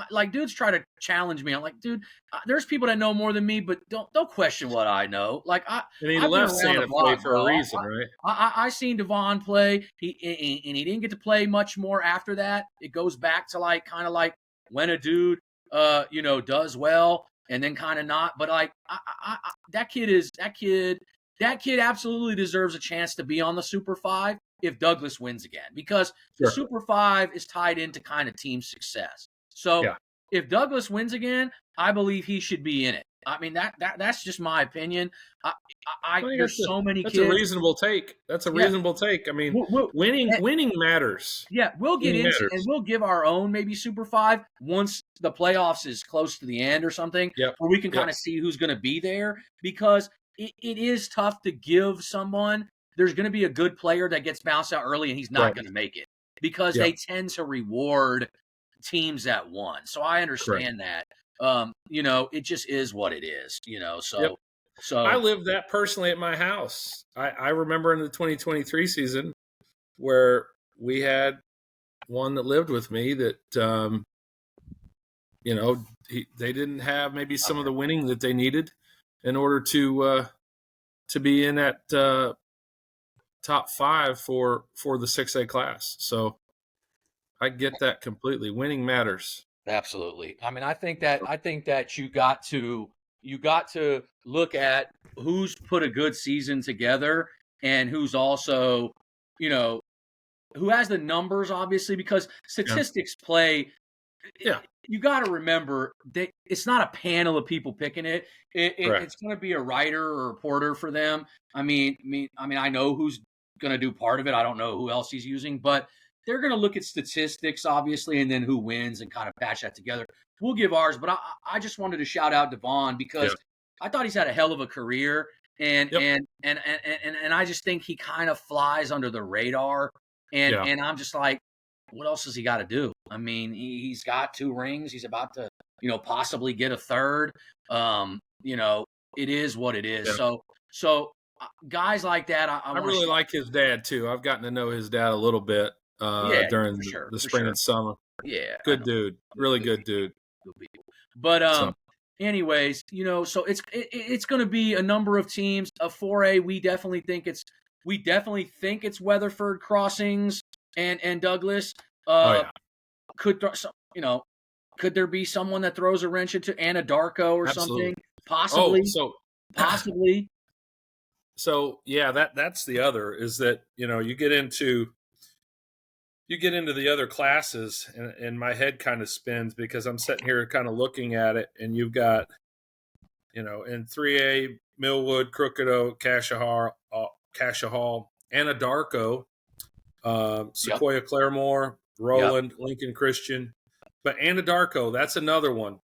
Like dudes try to challenge me. I'm like, dude, there's people that know more than me, but don't question what I know. Like and he left Santa Fe for a reason, right? I seen Devon play. He didn't get to play much more after that. It goes back to like kind of like when a dude does well and then kind of not. But like that kid absolutely deserves a chance to be on the Super 5 if Douglas wins again, because the Super 5 is tied into kind of team success. So if Douglas wins again, I believe he should be in it. I mean, that's just my opinion. I, I think there's so many that's a kids. reasonable take. That's a Yeah, reasonable take. I mean, we'll, winning matters. yeah, we'll get Winning into and matters. we'll give our own maybe Super Five once the playoffs is close to the end or something, Yep. where we can Yep. kind of see who's going to be there because it is tough to give someone. There's going to be a good player that gets bounced out early and he's not Right. going to make it because Yep. they tend to reward teams that won. So I Correct. understand that. It just is what it is. Yep. So I lived that personally at my house. I remember in the 2023 season where we had one that lived with me that, they didn't have maybe some of the winning that they needed in order to be in that top 5 for the 6A class. So I get that completely. Winning matters. absolutely. I mean, I think that you got to look at who's put a good season together and who's also, who has the numbers, obviously, because Yeah. statistics play. Yeah. You got to remember that it's not a panel of people picking it. It's Correct. going to be a writer or a reporter for them. I mean, I know who's going to do part of it. I don't know who else he's using, but they're going to look at statistics, obviously, and then who wins and kind of patch that together. We'll give ours, but I just wanted to shout out Devon because Yeah. I thought he's had a hell of a career, and Yep. and I just think he kind of flies under the radar, and Yeah. and I'm just like, what else does he got to do? I mean, he's got 2 rings. He's about to, possibly get a third. It is what it is. Yeah. So guys like that, I I want really to. like his dad too. I've gotten to know his dad a little bit Yeah, during for sure, the for spring sure. and summer. Yeah, I Good know. dude. Really good dude. Good people. But So anyways, so it's going to be a number of teams. A 4A, we definitely think it's Weatherford Crossings and Douglas. oh yeah. Could could there be someone that throws a wrench into Anadarko or something? Absolutely. Oh, Possibly, possibly. so yeah, that's the other is that, you get into the other classes and my head kind of spins because I'm sitting here kind of looking at it and you've got, in 3A, Millwood, Crooked Oak, Cashahar, Anadarko, Sequoia Claremore, Roland, Lincoln Christian. But Anadarko, that's another one.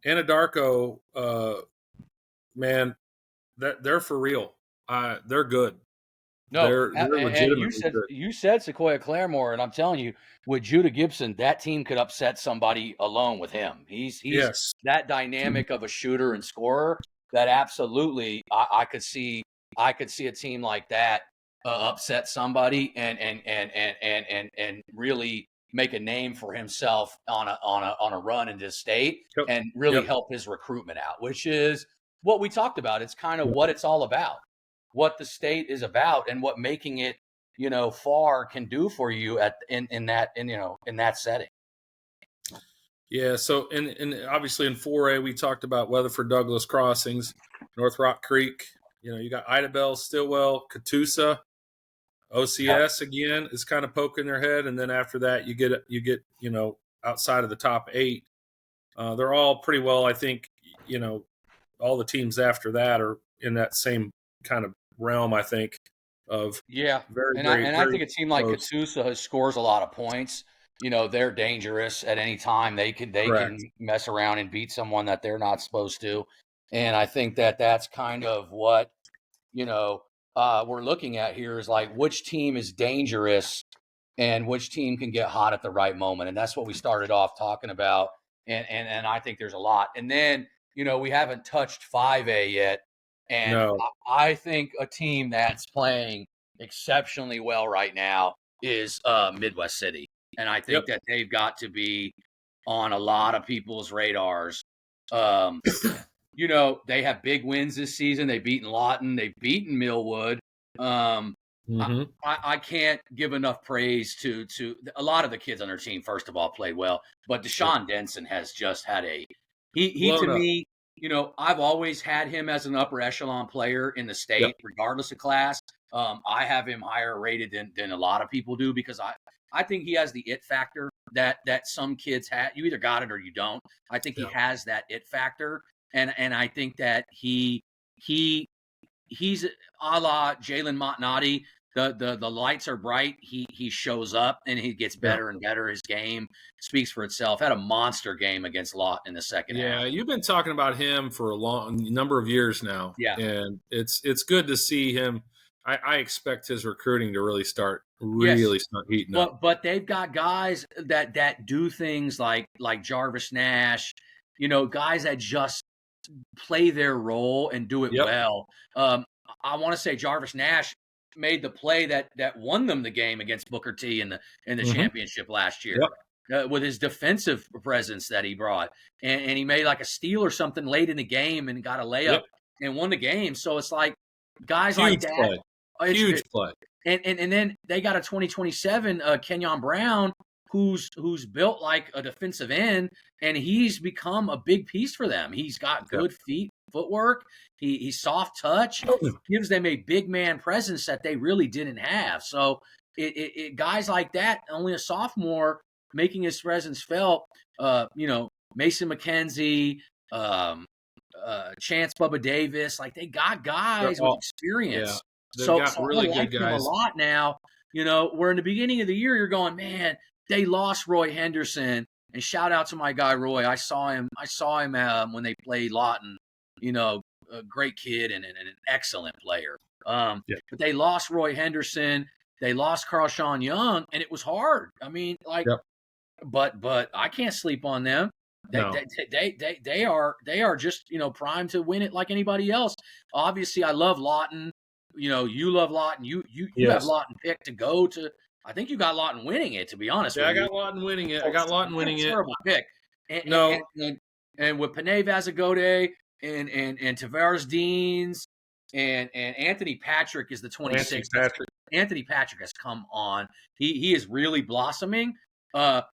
Anadarko, man, they're for real. They're good. No, They're and legitimately good. you said Sequoia Claremore, and I'm telling you, with Judah Gibson, that team could upset somebody alone with him. He's Yes. that dynamic of a shooter and scorer that absolutely I could see a team like that upset somebody and really make a name for himself on a run in this state Yep. and really Yep. help his recruitment out, which is what we talked about. It's kind of Yep. what it's all about, what the state is about, and what making it far can do for you in that setting. Yeah. So, and obviously in 4A, we talked about Weatherford Douglas Crossings, North Rock Creek. You got Idabel, Stillwell, Catoosa, OCS again is kind of poking their head, and then after that, you get outside of the top 8. They're all pretty well, I think. All the teams after that are in that same kind of realm, I think, of very, And very, I very think a team like close. Catoosa scores a lot of points. They're dangerous at any time. They can Correct. mess around and beat someone that they're not supposed to. And I think that that's kind of what we're looking at here is like which team is dangerous and which team can get hot at the right moment. And that's what we started off talking about. And I think there's a lot. And then we haven't touched 5A yet. And No. I think a team that's playing exceptionally well right now is Midwest City. And I think that they've got to be on a lot of people's radars. They have big wins this season. They've beaten Lawton. They've beaten Millwood. Mm-hmm. I can't give enough praise to a lot of the kids on their team. First of all, played well, but Deshaun Denson has just had he to Blown up. me. I've always had him as an upper echelon player in the state, regardless of class. I have him higher rated than a lot of people do because I think he has the it factor that some kids have. You either got it or you don't. I think he has that it factor. and I think that he he's a la Jalen Montnati. The lights are bright. He shows up and he gets Yeah. better and better. His game speaks for itself. Had a monster game against Lawton in the second half. Yeah, you've been talking about him for a long number of years now, Yeah. and it's good to see him. I expect his recruiting to Yes. really start heating up. But they've got guys that do things like Jarvis Nash, guys that just play their role and do it Yep. well. I want to say Jarvis Nash made the play that won them the game against Booker T in the Hmm. championship last year. Yep. With his defensive presence that he brought, and he made like a steal or something late in the game and got a layup Yep. and won the game. So it's like guys like Huge that. play. It's, Huge play. and then they got a 2027 Kenyon Brown who's built like a defensive end, and he's become a big piece for them. He's got Yep. good footwork. He's soft touch, gives them a big man presence that they really didn't have. So guys like that, only a sophomore, making his presence felt. Mason McKenzie, Chance Bubba Davis, like they got guys with experience. Yeah, they've So got really I like good them a guys. lot now. Where in the beginning of the year you're going, man, they lost Roy Henderson. And shout out to my guy Roy. I saw him when they played Lawton. A great kid and an excellent player. Yeah. But they lost Roy Henderson. They lost Carl Sean Young, and it was hard. I mean, like, Yep. but I can't sleep on them. No. They are just primed to win it like anybody else. Obviously, I love Lawton. You love Lawton. You have Yes. Lawton picked to go to. I think you got Lawton winning it. To be honest Yeah, with I you, got Lawton winning it. I got Lawton winning it. terrible pick. And, No. and with Panay Vazagode and Tavares Deans and Anthony Patrick is the 26th. Anthony Patrick has come on. He is really blossoming. Another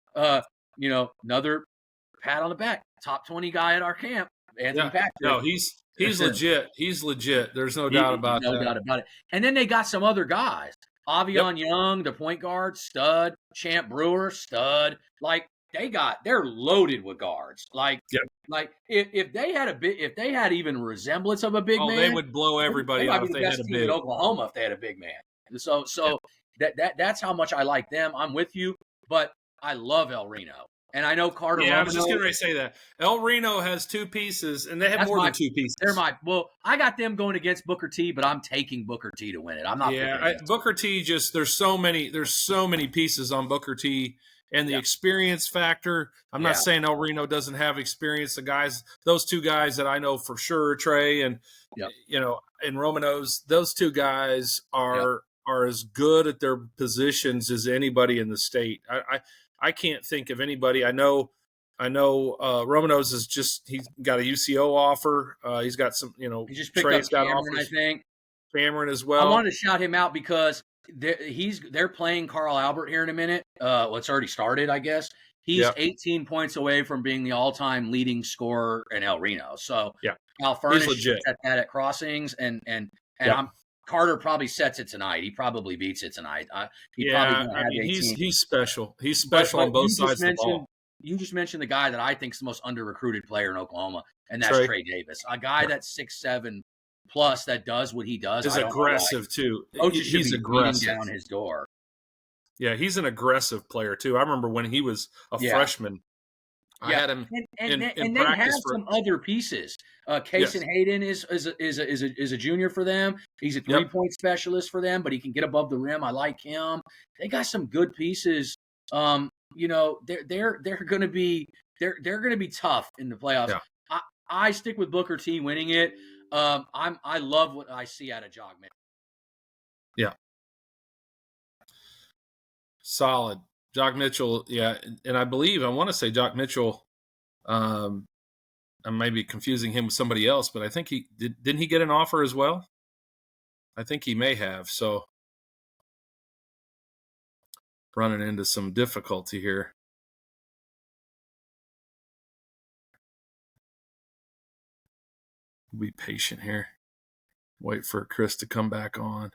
pat on the back. Top 20 guy at our camp, Anthony Patrick. No, he's legit. He's legit. There's no doubt about that. No doubt about it. And then they got some other guys. Avion Young, the point guard, stud. Champ Brewer, stud. Like they're loaded with guards. Like if they had even a resemblance of a big man, they would blow everybody out if they had a big. In Oklahoma if they had a big man. So that's how much I like them. I'm with you, but I love El Reno. And I know Carter. Yeah, Romano, I was just going to say that El Reno has two pieces, and they have more than two pieces. I got them going against Booker T, but I'm taking Booker T to win it. I'm not. Yeah, Booker T. There's so many pieces on Booker T, and the experience factor. I'm not saying El Reno doesn't have experience. Those two guys that I know for sure, Trey and and Romanos, those two guys are as good at their positions as anybody in the state. I can't think of anybody. I know Romanos he's got a UCO offer. He's got some, he just picked up Cameron, I think. Cameron as well. I wanted to shout him out because they're playing Carl Albert here in a minute. It's already started, I guess. He's 18 points away from being the all-time leading scorer in El Reno. So Al Furnish set that at crossings, and Carter probably sets it tonight. He probably beats it tonight. He's special. He's special on both sides of the ball. You just mentioned the guy that I think is the most under-recruited player in Oklahoma, and that's Trey Davis. A guy that's 6'7" plus that does what he does. Is aggressive too. He's aggressive down his door. Yeah, he's an aggressive player too. I remember when he was a freshman. I had him and in they practice have some other pieces. Kaysen Hayden is a junior for them. He's a 3-point specialist for them, but he can get above the rim. I like him. They got some good pieces. They're going to be tough in the playoffs. Yeah. I stick with Booker T winning it. I love what I see out of Jog Mitchell. Yeah, solid. Jock Mitchell, and I want to say Jock Mitchell. I may be confusing him with somebody else, but I think didn't he get an offer as well? I think he may have. So running into some difficulty here. Be patient here. Wait for Chris to come back on.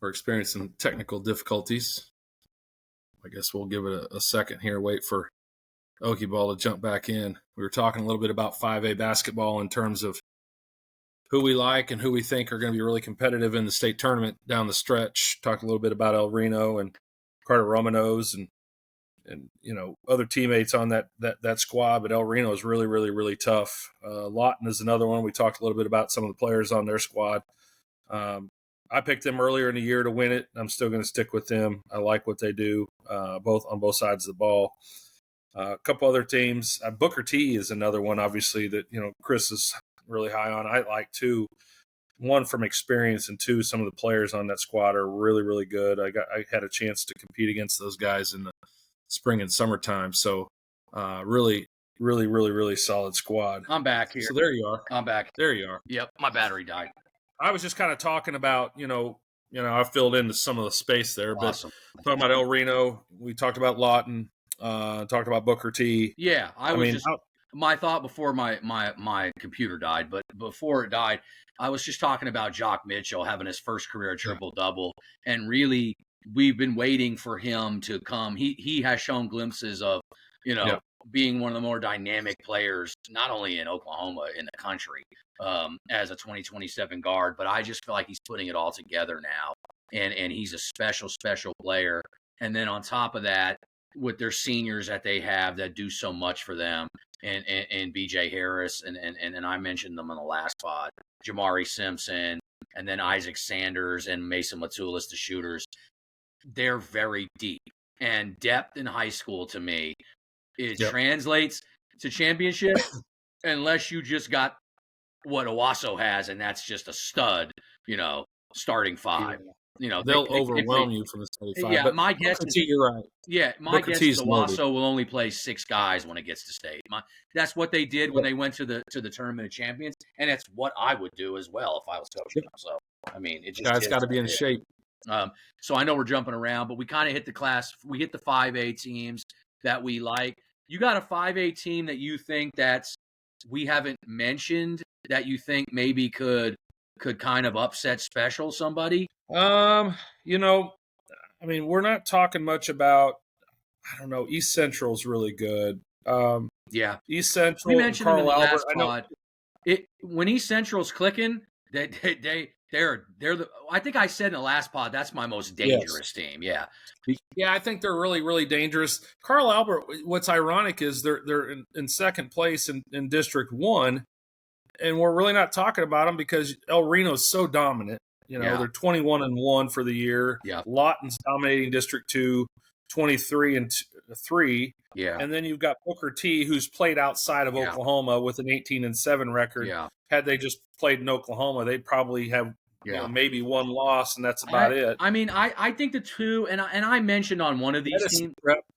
We're experiencing technical difficulties. I guess we'll give it a second here. Wait for Okie Ball to jump back in. We were talking a little bit about 5A basketball in terms of who we like and who we think are going to be really competitive in the state tournament down the stretch. Talked a little bit about El Reno and Carter Romanos and other teammates on that squad, but El Reno is really, really, really tough. Lawton is another one. We talked a little bit about some of the players on their squad. I picked them earlier in the year to win it. I'm still going to stick with them. I like what they do, both on both sides of the ball. A couple other teams. Booker T is another one, obviously, that Chris is really high on. I like too. One, from experience, and two, some of the players on that squad are really, really good. I had a chance to compete against those guys in the spring and summertime. So really, really, really, really solid squad. I'm back here. So there you are. I'm back. There you are. Yep, my battery died. I was just kind of talking about, I filled into some of the space there, Awesome. But talking about El Reno, we talked about Lawton, talked about Booker T. Yeah, my thought before my computer died, but before it died, I was just talking about Jock Mitchell having his first career triple-double, and really we've been waiting for him to come. He has shown glimpses of, being one of the more dynamic players, not only in Oklahoma, in the country, as a 2027 guard, but I just feel like he's putting it all together now, and he's a special, special player. And then on top of that, with their seniors that they have that do so much for them, and BJ Harris, and I mentioned them in the last pod, Jamari Simpson, and then Isaac Sanders and Mason Matulis, the shooters. They're very deep, and depth in high school, to me, it translates to championship unless you just got what Owasso has, and that's just a stud, starting five. They'll overwhelm you from the 75. Yeah, but my guess is you're right. Yeah, my guess is Owasso will only play 6 guys when it gets to state. That's what they did when they went to the Tournament of Champions, and that's what I would do as well if I was coaching them. So, I mean, it just guys got to be in shape. So I know we're jumping around, but we kind of hit the 5A teams that we like. You got a 5A team that you think we haven't mentioned that you think maybe could kind of upset special somebody? We're not talking much about, I don't know, East Central's really good. East Central, we mentioned Carl them in the Albert. last pod. When East Central's clicking, they're I think I said in the last pod, that's my most dangerous team. Yeah. Yeah, I think they're really, really dangerous. Carl Albert, what's ironic is they're in second place in District 1, and we're really not talking about them because El Reno's so dominant. They're 21-1 for the year. Yeah. Lawton's dominating District 2, 23-3. Yeah. And then you've got Booker T, who's played outside of Oklahoma with an 18-7 record. Yeah. Had they just played in Oklahoma, they'd probably have maybe one loss, and that's about it. I mean, I think the two, and I mentioned on one of these teams.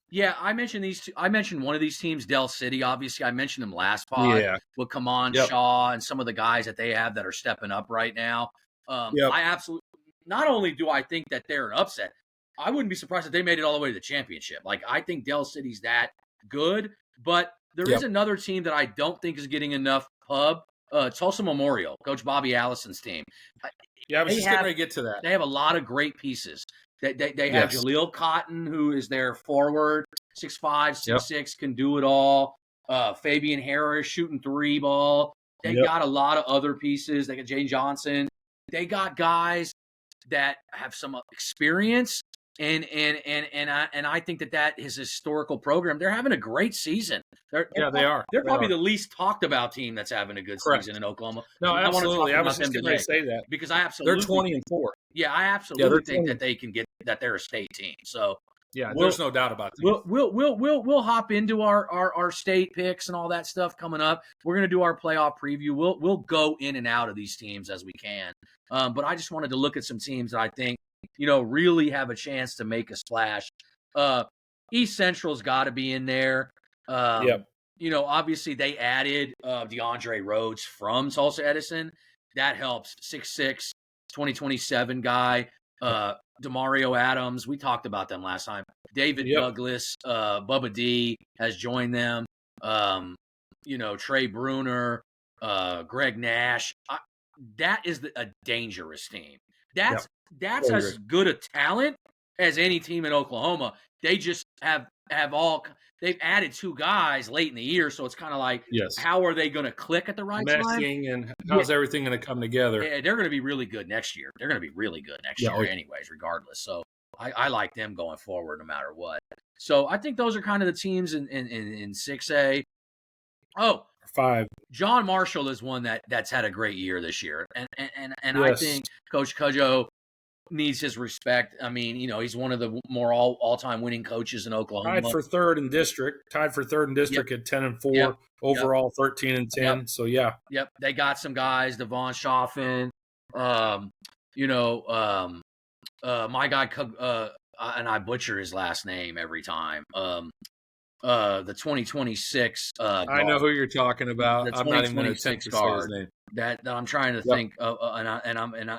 Yeah, I mentioned these two. I mentioned one of these teams, Del City. Obviously, I mentioned them last pod with Kaman Shaw and some of the guys that they have that are stepping up right now. I absolutely. Not only do I think that they're an upset, I wouldn't be surprised if they made it all the way to the championship. Like, I think Del City's that good, but there is another team that I don't think is getting enough pub. Tulsa Memorial, Coach Bobby Allison's team. Yeah, I was just getting ready to get to that. They have a lot of great pieces. They have Jaleel Cotton, who is their forward, 6'5", 6'6", can do it all. Fabian Harris shooting 3 ball. They got a lot of other pieces. They got Jane Johnson. They got guys that have some experience, and I think that is a historical program. They're having a great season. They are. They're probably the least talked about team that's having a good season in Oklahoma. No, absolutely. I was just going to say that because I absolutely they're 20-4. Yeah, I absolutely think that they can get that. They're a state team. So there's no doubt about that. We'll hop into our state picks and all that stuff coming up. We're going to do our playoff preview. We'll go in and out of these teams as we can. But I just wanted to look at some teams that I think really have a chance to make a splash. East Central's got to be in there. Obviously they added DeAndre Rhodes from Tulsa Edison. That helps. 6'6", 2027 guy. Demario Adams, we talked about them last time. David Douglas, Bubba D has joined them. Trey Bruner, Greg Nash. that is a dangerous team. Yep. That's Totally as agree. good a talent as any team in Oklahoma. They just they've added 2 guys late in the year, so it's kind of like, Yes. how are they going to click at the right time? Meshing and Yeah, how's everything going to come together? they're going to be really good next year. They're going to be really good next Yeah. year, anyways, regardless. So I like them going forward no matter what. So I think those are kind of the teams in 6A. Oh, 5. John Marshall is one that's had a great year this year, and I Yes. think Coach Cudjoe needs his respect. I mean, he's one of the more all-time winning coaches in Tied Oklahoma. for third in district. Tied for third in district at 10-4. Yep. Overall 13-10. Yep. So yeah. Yep. They got some guys, Devon Schaffen, my guy, and I butcher his last name every time. The 2026 I guard. know who you're talking about. The I'm not even going to 2026 attempt to say his guard name. that I'm trying to Yep. think of,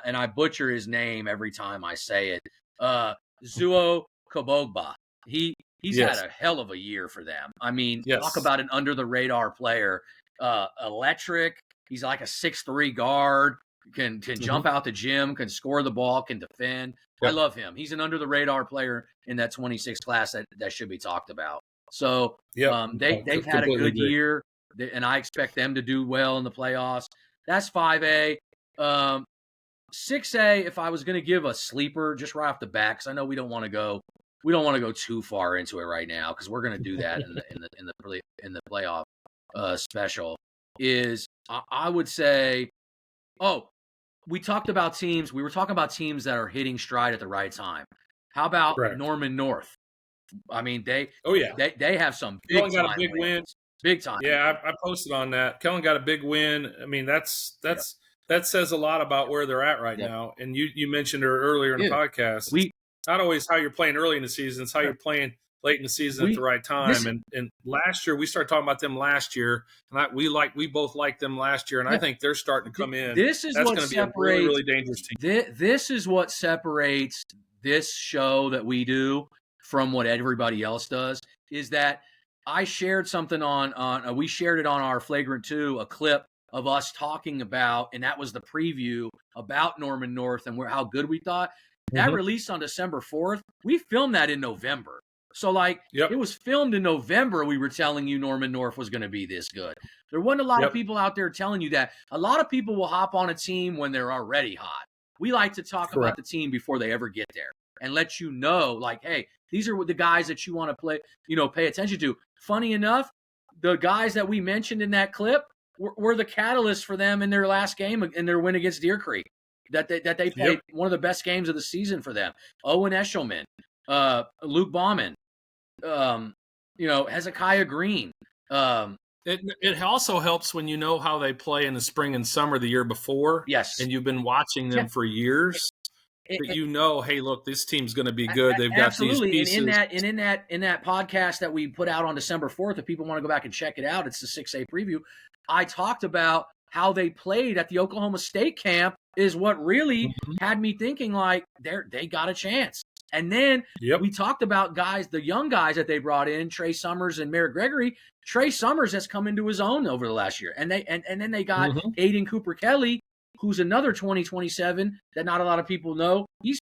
and I butcher his name every time I say it. Zuo Kobogba. He's Yes. had a hell of a year for them. I mean, Yes. talk about an under the radar player. Electric. He's like a 6'3" guard. Can jump out the gym. Can score the ball. Can defend. Yep. I love him. He's an under the radar player in that 26 class that should be talked about. So Yep. they've had a Completely good agree. year, and I expect them to do well in the playoffs. That's 5A. 6A, if I was going to give a sleeper just right off the bat, because I know we don't want to go too far into it right now, because we're going to do that in the playoff special. Is I would say, we talked about teams. We were talking about teams that are hitting stride at the right time. How about Correct. Norman North? I mean, they have some big Kellen got a time big win. wins. Big time. Yeah, I posted on that. Kellen got a big win. I mean, that says a lot about where they're at right now. And you mentioned her earlier in the podcast. It's not always how you're playing early in the season; it's how you're playing late in the season at the right time. And last year we started talking about them last year, and we both liked them last year, and I think they're starting to come in. That's going to be a really, really dangerous team. This is what separates this show that we do from what everybody else does, is that I shared something we shared it on our Flagrant 2, a clip of us talking about, and that was the preview about Norman North and how good we thought. That released on December 4th. We filmed that in November. So it was filmed in November. We were telling you Norman North was going to be this good. There wasn't a lot of people out there telling you that. A lot of people will hop on a team when they're already hot. We like to talk about the team before they ever get there and let you know, hey, these are the guys that you want to play, pay attention to. Funny enough, the guys that we mentioned in that clip were the catalyst for them in their last game, in their win against Deer Creek. That they played one of the best games of the season for them. Owen Eshelman, Luke Bauman, Hezekiah Green. It also helps when you know how they play in the spring and summer the year before. Yes. And you've been watching them for years. But hey, look, this team's going to be good. They've got these pieces. And in that podcast that we put out on December 4th, if people want to go back and check it out, it's the 6A preview. I talked about how they played at the Oklahoma State camp is what really had me thinking they got a chance. And then we talked about the young guys that they brought in, Trey Summers and Merritt Gregory. Trey Summers has come into his own over the last year. And then they got Aiden Cooper Kelly, who's another 2027 that not a lot of people know. He's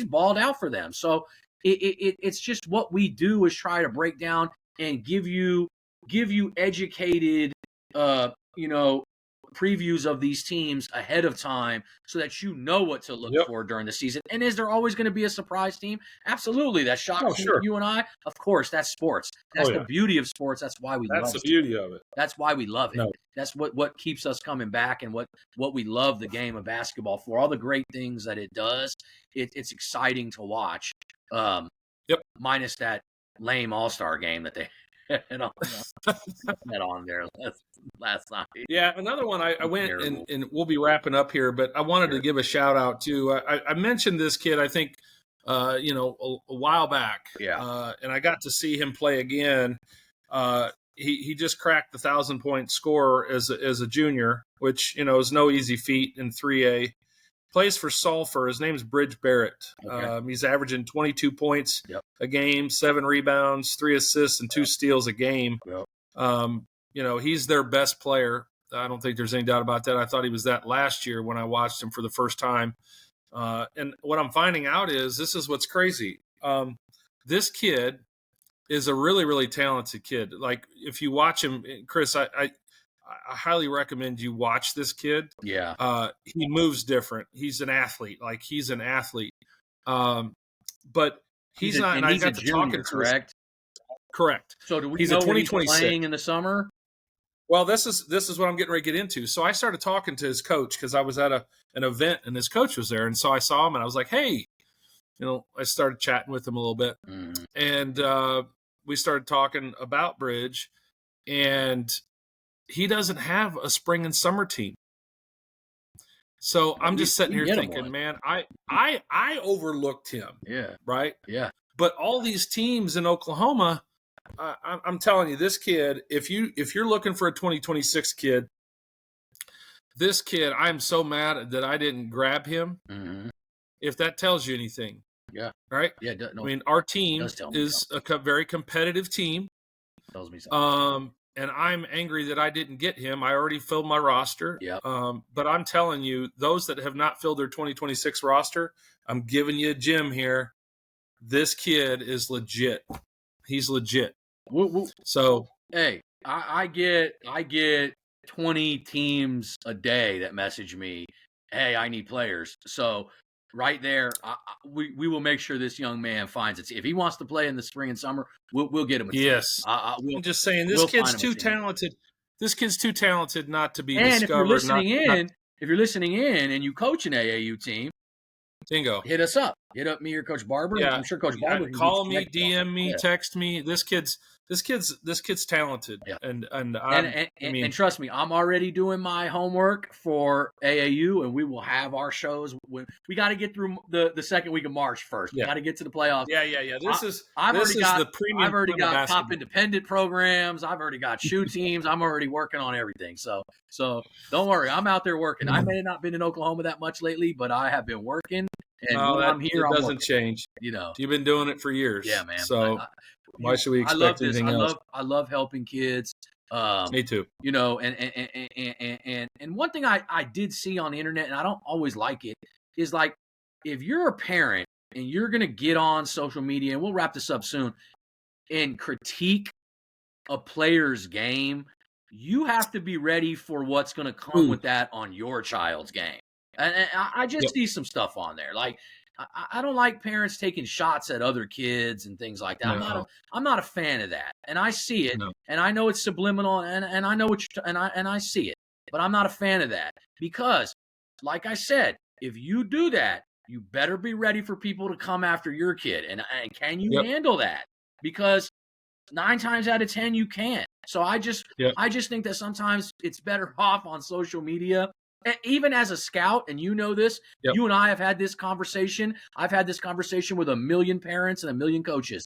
balled out for them. So it's just what we do is try to break down and give you educated previews of these teams ahead of time so that you know what to look for during the season. And is there always going to be a surprise team? Absolutely. That shocks you and I. Of course, that's sports. That's the beauty of sports. That's why we love it. That's the beauty of it. That's why we love it. That's what keeps us coming back and what we love the game of basketball for. All the great things that it does, it's exciting to watch. Minus that lame all-star game that they had on there last night. Yeah, another one I went and we'll be wrapping up here, but I wanted to give a shout out to. I mentioned this kid, I think, a while back. Yeah. And I got to see him play again. He just cracked the 1,000-point score as a junior, which is no easy feat in 3A. Plays for Sulphur. His name's Bridge Barrett. Okay. He's averaging 22 points a game, 7 rebounds, 3 assists, and 2 steals a game. Yep. He's their best player. I don't think there's any doubt about that. I thought he was that last year when I watched him for the first time. And what I'm finding out is this is what's crazy. This kid is a really, really talented kid. Like if you watch him, Chris, I highly recommend you watch this kid. Yeah. He moves different. He's an athlete. Like he's an athlete. But he's not. And I got to talking to correct? Correct. So do we he's know a 2026 he's playing in the summer? Well, this is what I'm getting ready to get into. So I started talking to his coach because I was at an event and his coach was there, and so I saw him and I was like, "Hey," I started chatting with him a little bit, and we started talking about Bridge, and he doesn't have a spring and summer team. So I'm just sitting here thinking, man, I overlooked him. Yeah. Right. Yeah. But all these teams in Oklahoma. I'm telling you, this kid, if you're looking for a 2026 kid, this kid, I'm so mad that I didn't grab him. If that tells you anything. Yeah. Right? Yeah. No, I mean, our team is a very competitive team. Tells me something. And I'm angry that I didn't get him. I already filled my roster. Yeah. But I'm telling you, those that have not filled their 2026 roster, I'm giving you a gem here. This kid is legit. He's legit. So hey, I get 20 teams a day that message me, hey, I need players. So right there, we will make sure this young man finds it. If he wants to play in the spring and summer, we'll get him a team. Yes. I'm just saying this kid's too talented. This kid's too talented not to be discovered. And if you're listening in and you coach an AAU team, bingo. Hit us up. Hit up me or Coach Barber. Yeah. I'm sure Coach Barber. Call me, DM me, text me. This kid's talented. Yeah. And trust me, I'm already doing my homework for AAU, and we will have our shows. We got to get through the second week of March first. We got to get to the playoffs. Yeah. I've already got top independent programs. I've already got shoe teams. I'm already working on everything. So don't worry, I'm out there working. I may have not been in Oklahoma that much lately, but I have been working. And when I'm here, it doesn't change. You've been doing it for years. Yeah, man. So why should we expect anything else? I love helping kids. Me too. And one thing I did see on the internet, and I don't always like it, is like if you're a parent and you're gonna get on social media, and we'll wrap this up soon, and critique a player's game, you have to be ready for what's gonna come with that on your child's game. And I just see some stuff on there. Like, I don't like parents taking shots at other kids and things like that. No. I'm not a fan of that. And I see it, and I know it's subliminal, and I know and I see it. But I'm not a fan of that because, like I said, if you do that, you better be ready for people to come after your kid. And can you handle that? Because 9 times out of 10 you can't. So I just think that sometimes it's better off on social media. Even as a scout, and you know this, you and I have had this conversation. I've had this conversation with a million parents and a million coaches.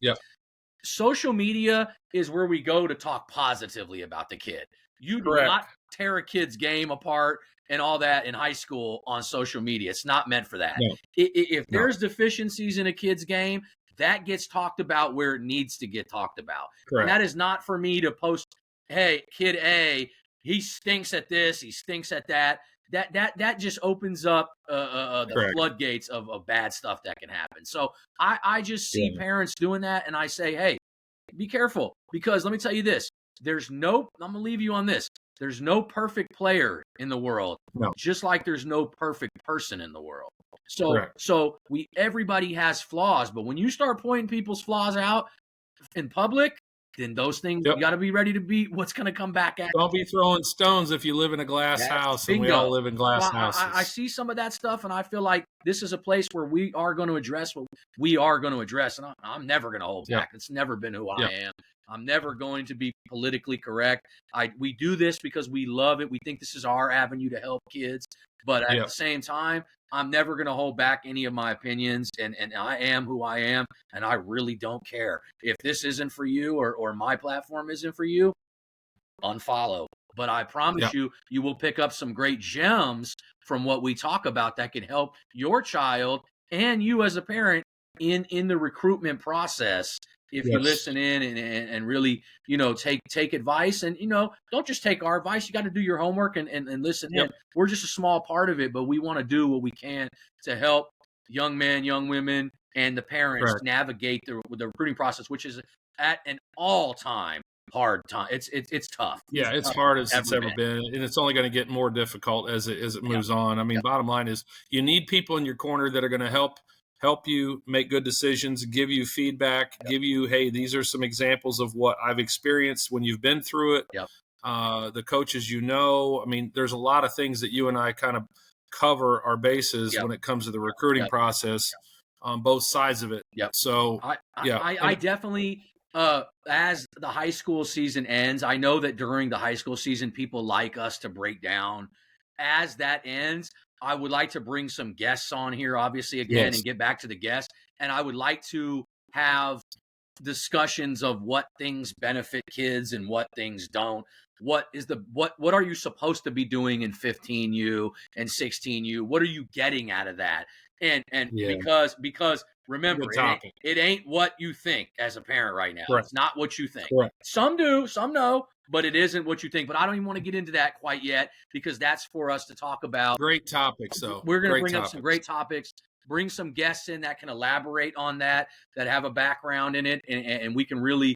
Social media is where we go to talk positively about the kid. You do not tear a kid's game apart and all that in high school on social media. It's not meant for that. If there's deficiencies in a kid's game, that gets talked about where it needs to get talked about. And that is not for me to post, hey, kid A, he stinks at this, he stinks at that. That just opens up the floodgates of bad stuff that can happen. So I just see parents doing that, and I say, hey, be careful, because let me tell you this. I'm going to leave you on this. There's no perfect player in the world, just like there's no perfect person in the world. So everybody has flaws, but when you start pointing people's flaws out in public, then those things, you got to be ready to be what's going to come back at you. Don't be throwing stones if you live in a glass house, and we all live in glass houses. I see some of that stuff, and I feel like this is a place where we are going to address what we are going to address, and I'm never going to hold back. It's never been who I am. I'm never going to be politically correct. We do this because we love it. We think this is our avenue to help kids, but at the same time, I'm never going to hold back any of my opinions, and I am who I am, and I really don't care. If this isn't for you or my platform isn't for you, unfollow. But I promise you will pick up some great gems from what we talk about that can help your child and you as a parent in the recruitment process if you Yes. listen in and really, take advice, and, don't just take our advice. You got to do your homework and listen Yep. in. We're just a small part of it, but we want to do what we can to help young men, young women, and the parents Correct. navigate the recruiting process, which is at an all-time hard time. It's tough. Yeah, It's it's tough hard as as it's ever ever been. been, and it's only going to get more difficult as it Yep. moves on. I mean, Yep. bottom line is you need people in your corner that are going to help you make good decisions, give you feedback, Yep. give you, hey, these are some examples of what I've experienced when you've been through it. Yep. The coaches, I mean, there's a lot of things that you and I kind of cover our bases Yep. when it comes to the recruiting Yep. process on both sides of it. Yep. So, yeah, I definitely, as the high school season ends, I know that during the high school season, people like us to break down. As that ends, I would like to bring some guests on here, obviously, again, yes, and get back to the guests. And I would like to have discussions of what things benefit kids and what things don't. What are you supposed to be doing in 15U and 16U? What are you getting out of that? And yeah, because remember, good it ain't topic. it ain't what you think as a parent right now. Correct, It's not what you think. correct. Some do, some know, but it isn't what you think. But I don't even want to get into that quite yet, because that's for us to talk about. Great topics, though. We're going to Great bring up some topics. great topics, bring some guests in that can elaborate on that have a background in it, and we can really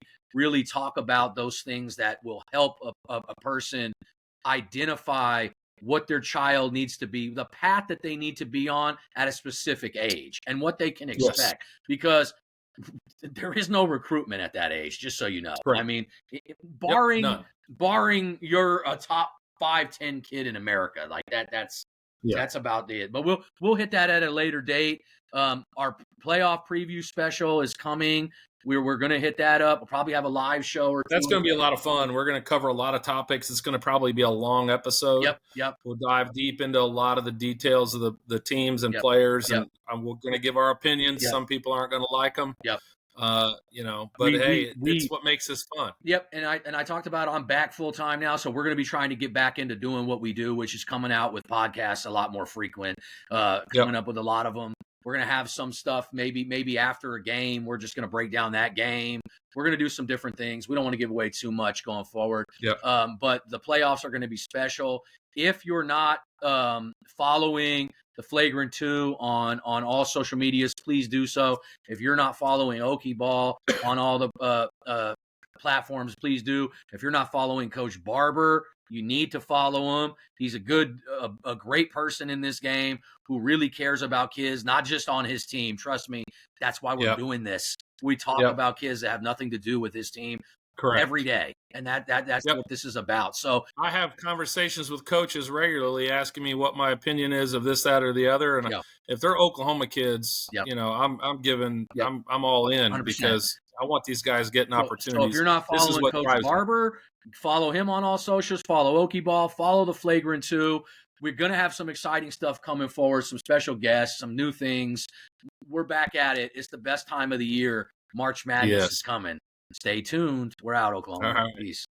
talk about those things that will help a person identify what their child needs to be, the path that they need to be on at a specific age, and what they can Yes, expect, because there is no recruitment at that age, just so you know. I correct. mean, Yep, barring none. you're a top 5-10 kid in America, like Yeah, that's about it. But we'll hit that at a later date. Our playoff preview special is coming. We're going to hit that up. We'll probably have a live show or that's two. going to be a lot of fun. We're going to cover a lot of topics. It's going to probably be a long episode. Yep. We'll dive deep into a lot of the details of the teams and Yep. players, Yep. and we're going to give our opinions. Yep. Some people aren't going to like them. Yep. But We hey, we it's we what makes this fun. Yep, and I talked about I'm back full time now, so we're going to be trying to get back into doing what we do, which is coming out with podcasts a lot more frequent. Yep. Coming up with a lot of them. We're going to have some stuff maybe after a game. We're just going to break down that game. We're going to do some different things. We don't want to give away too much going forward. Yep. But the playoffs are going to be special. If you're not following the Flagrant 2 on all social medias, please do so. If you're not following Okie Ball on all the platforms, please do. If you're not following Coach Barber, you need to follow him. He's a great person in this game who really cares about kids, not just on his team. Trust me, that's why we're Yep. doing this. We talk Yep. about kids that have nothing to do with his team Correct. every day, and that's Yep. what this is about. So I have conversations with coaches regularly asking me what my opinion is of this, that, or the other, and Yep. if they're Oklahoma kids, Yep. I'm giving, Yep. I'm all in 100%. because I want these guys getting opportunities. So if you're not This is following what Coach drives me. Barber, follow him on all socials, follow Okie Ball, follow the Flagrant 2. We're going to have some exciting stuff coming forward, some special guests, some new things. We're back at it. It's the best time of the year. March Madness Yes. is coming. Stay tuned. We're out, Oklahoma. All right. Peace.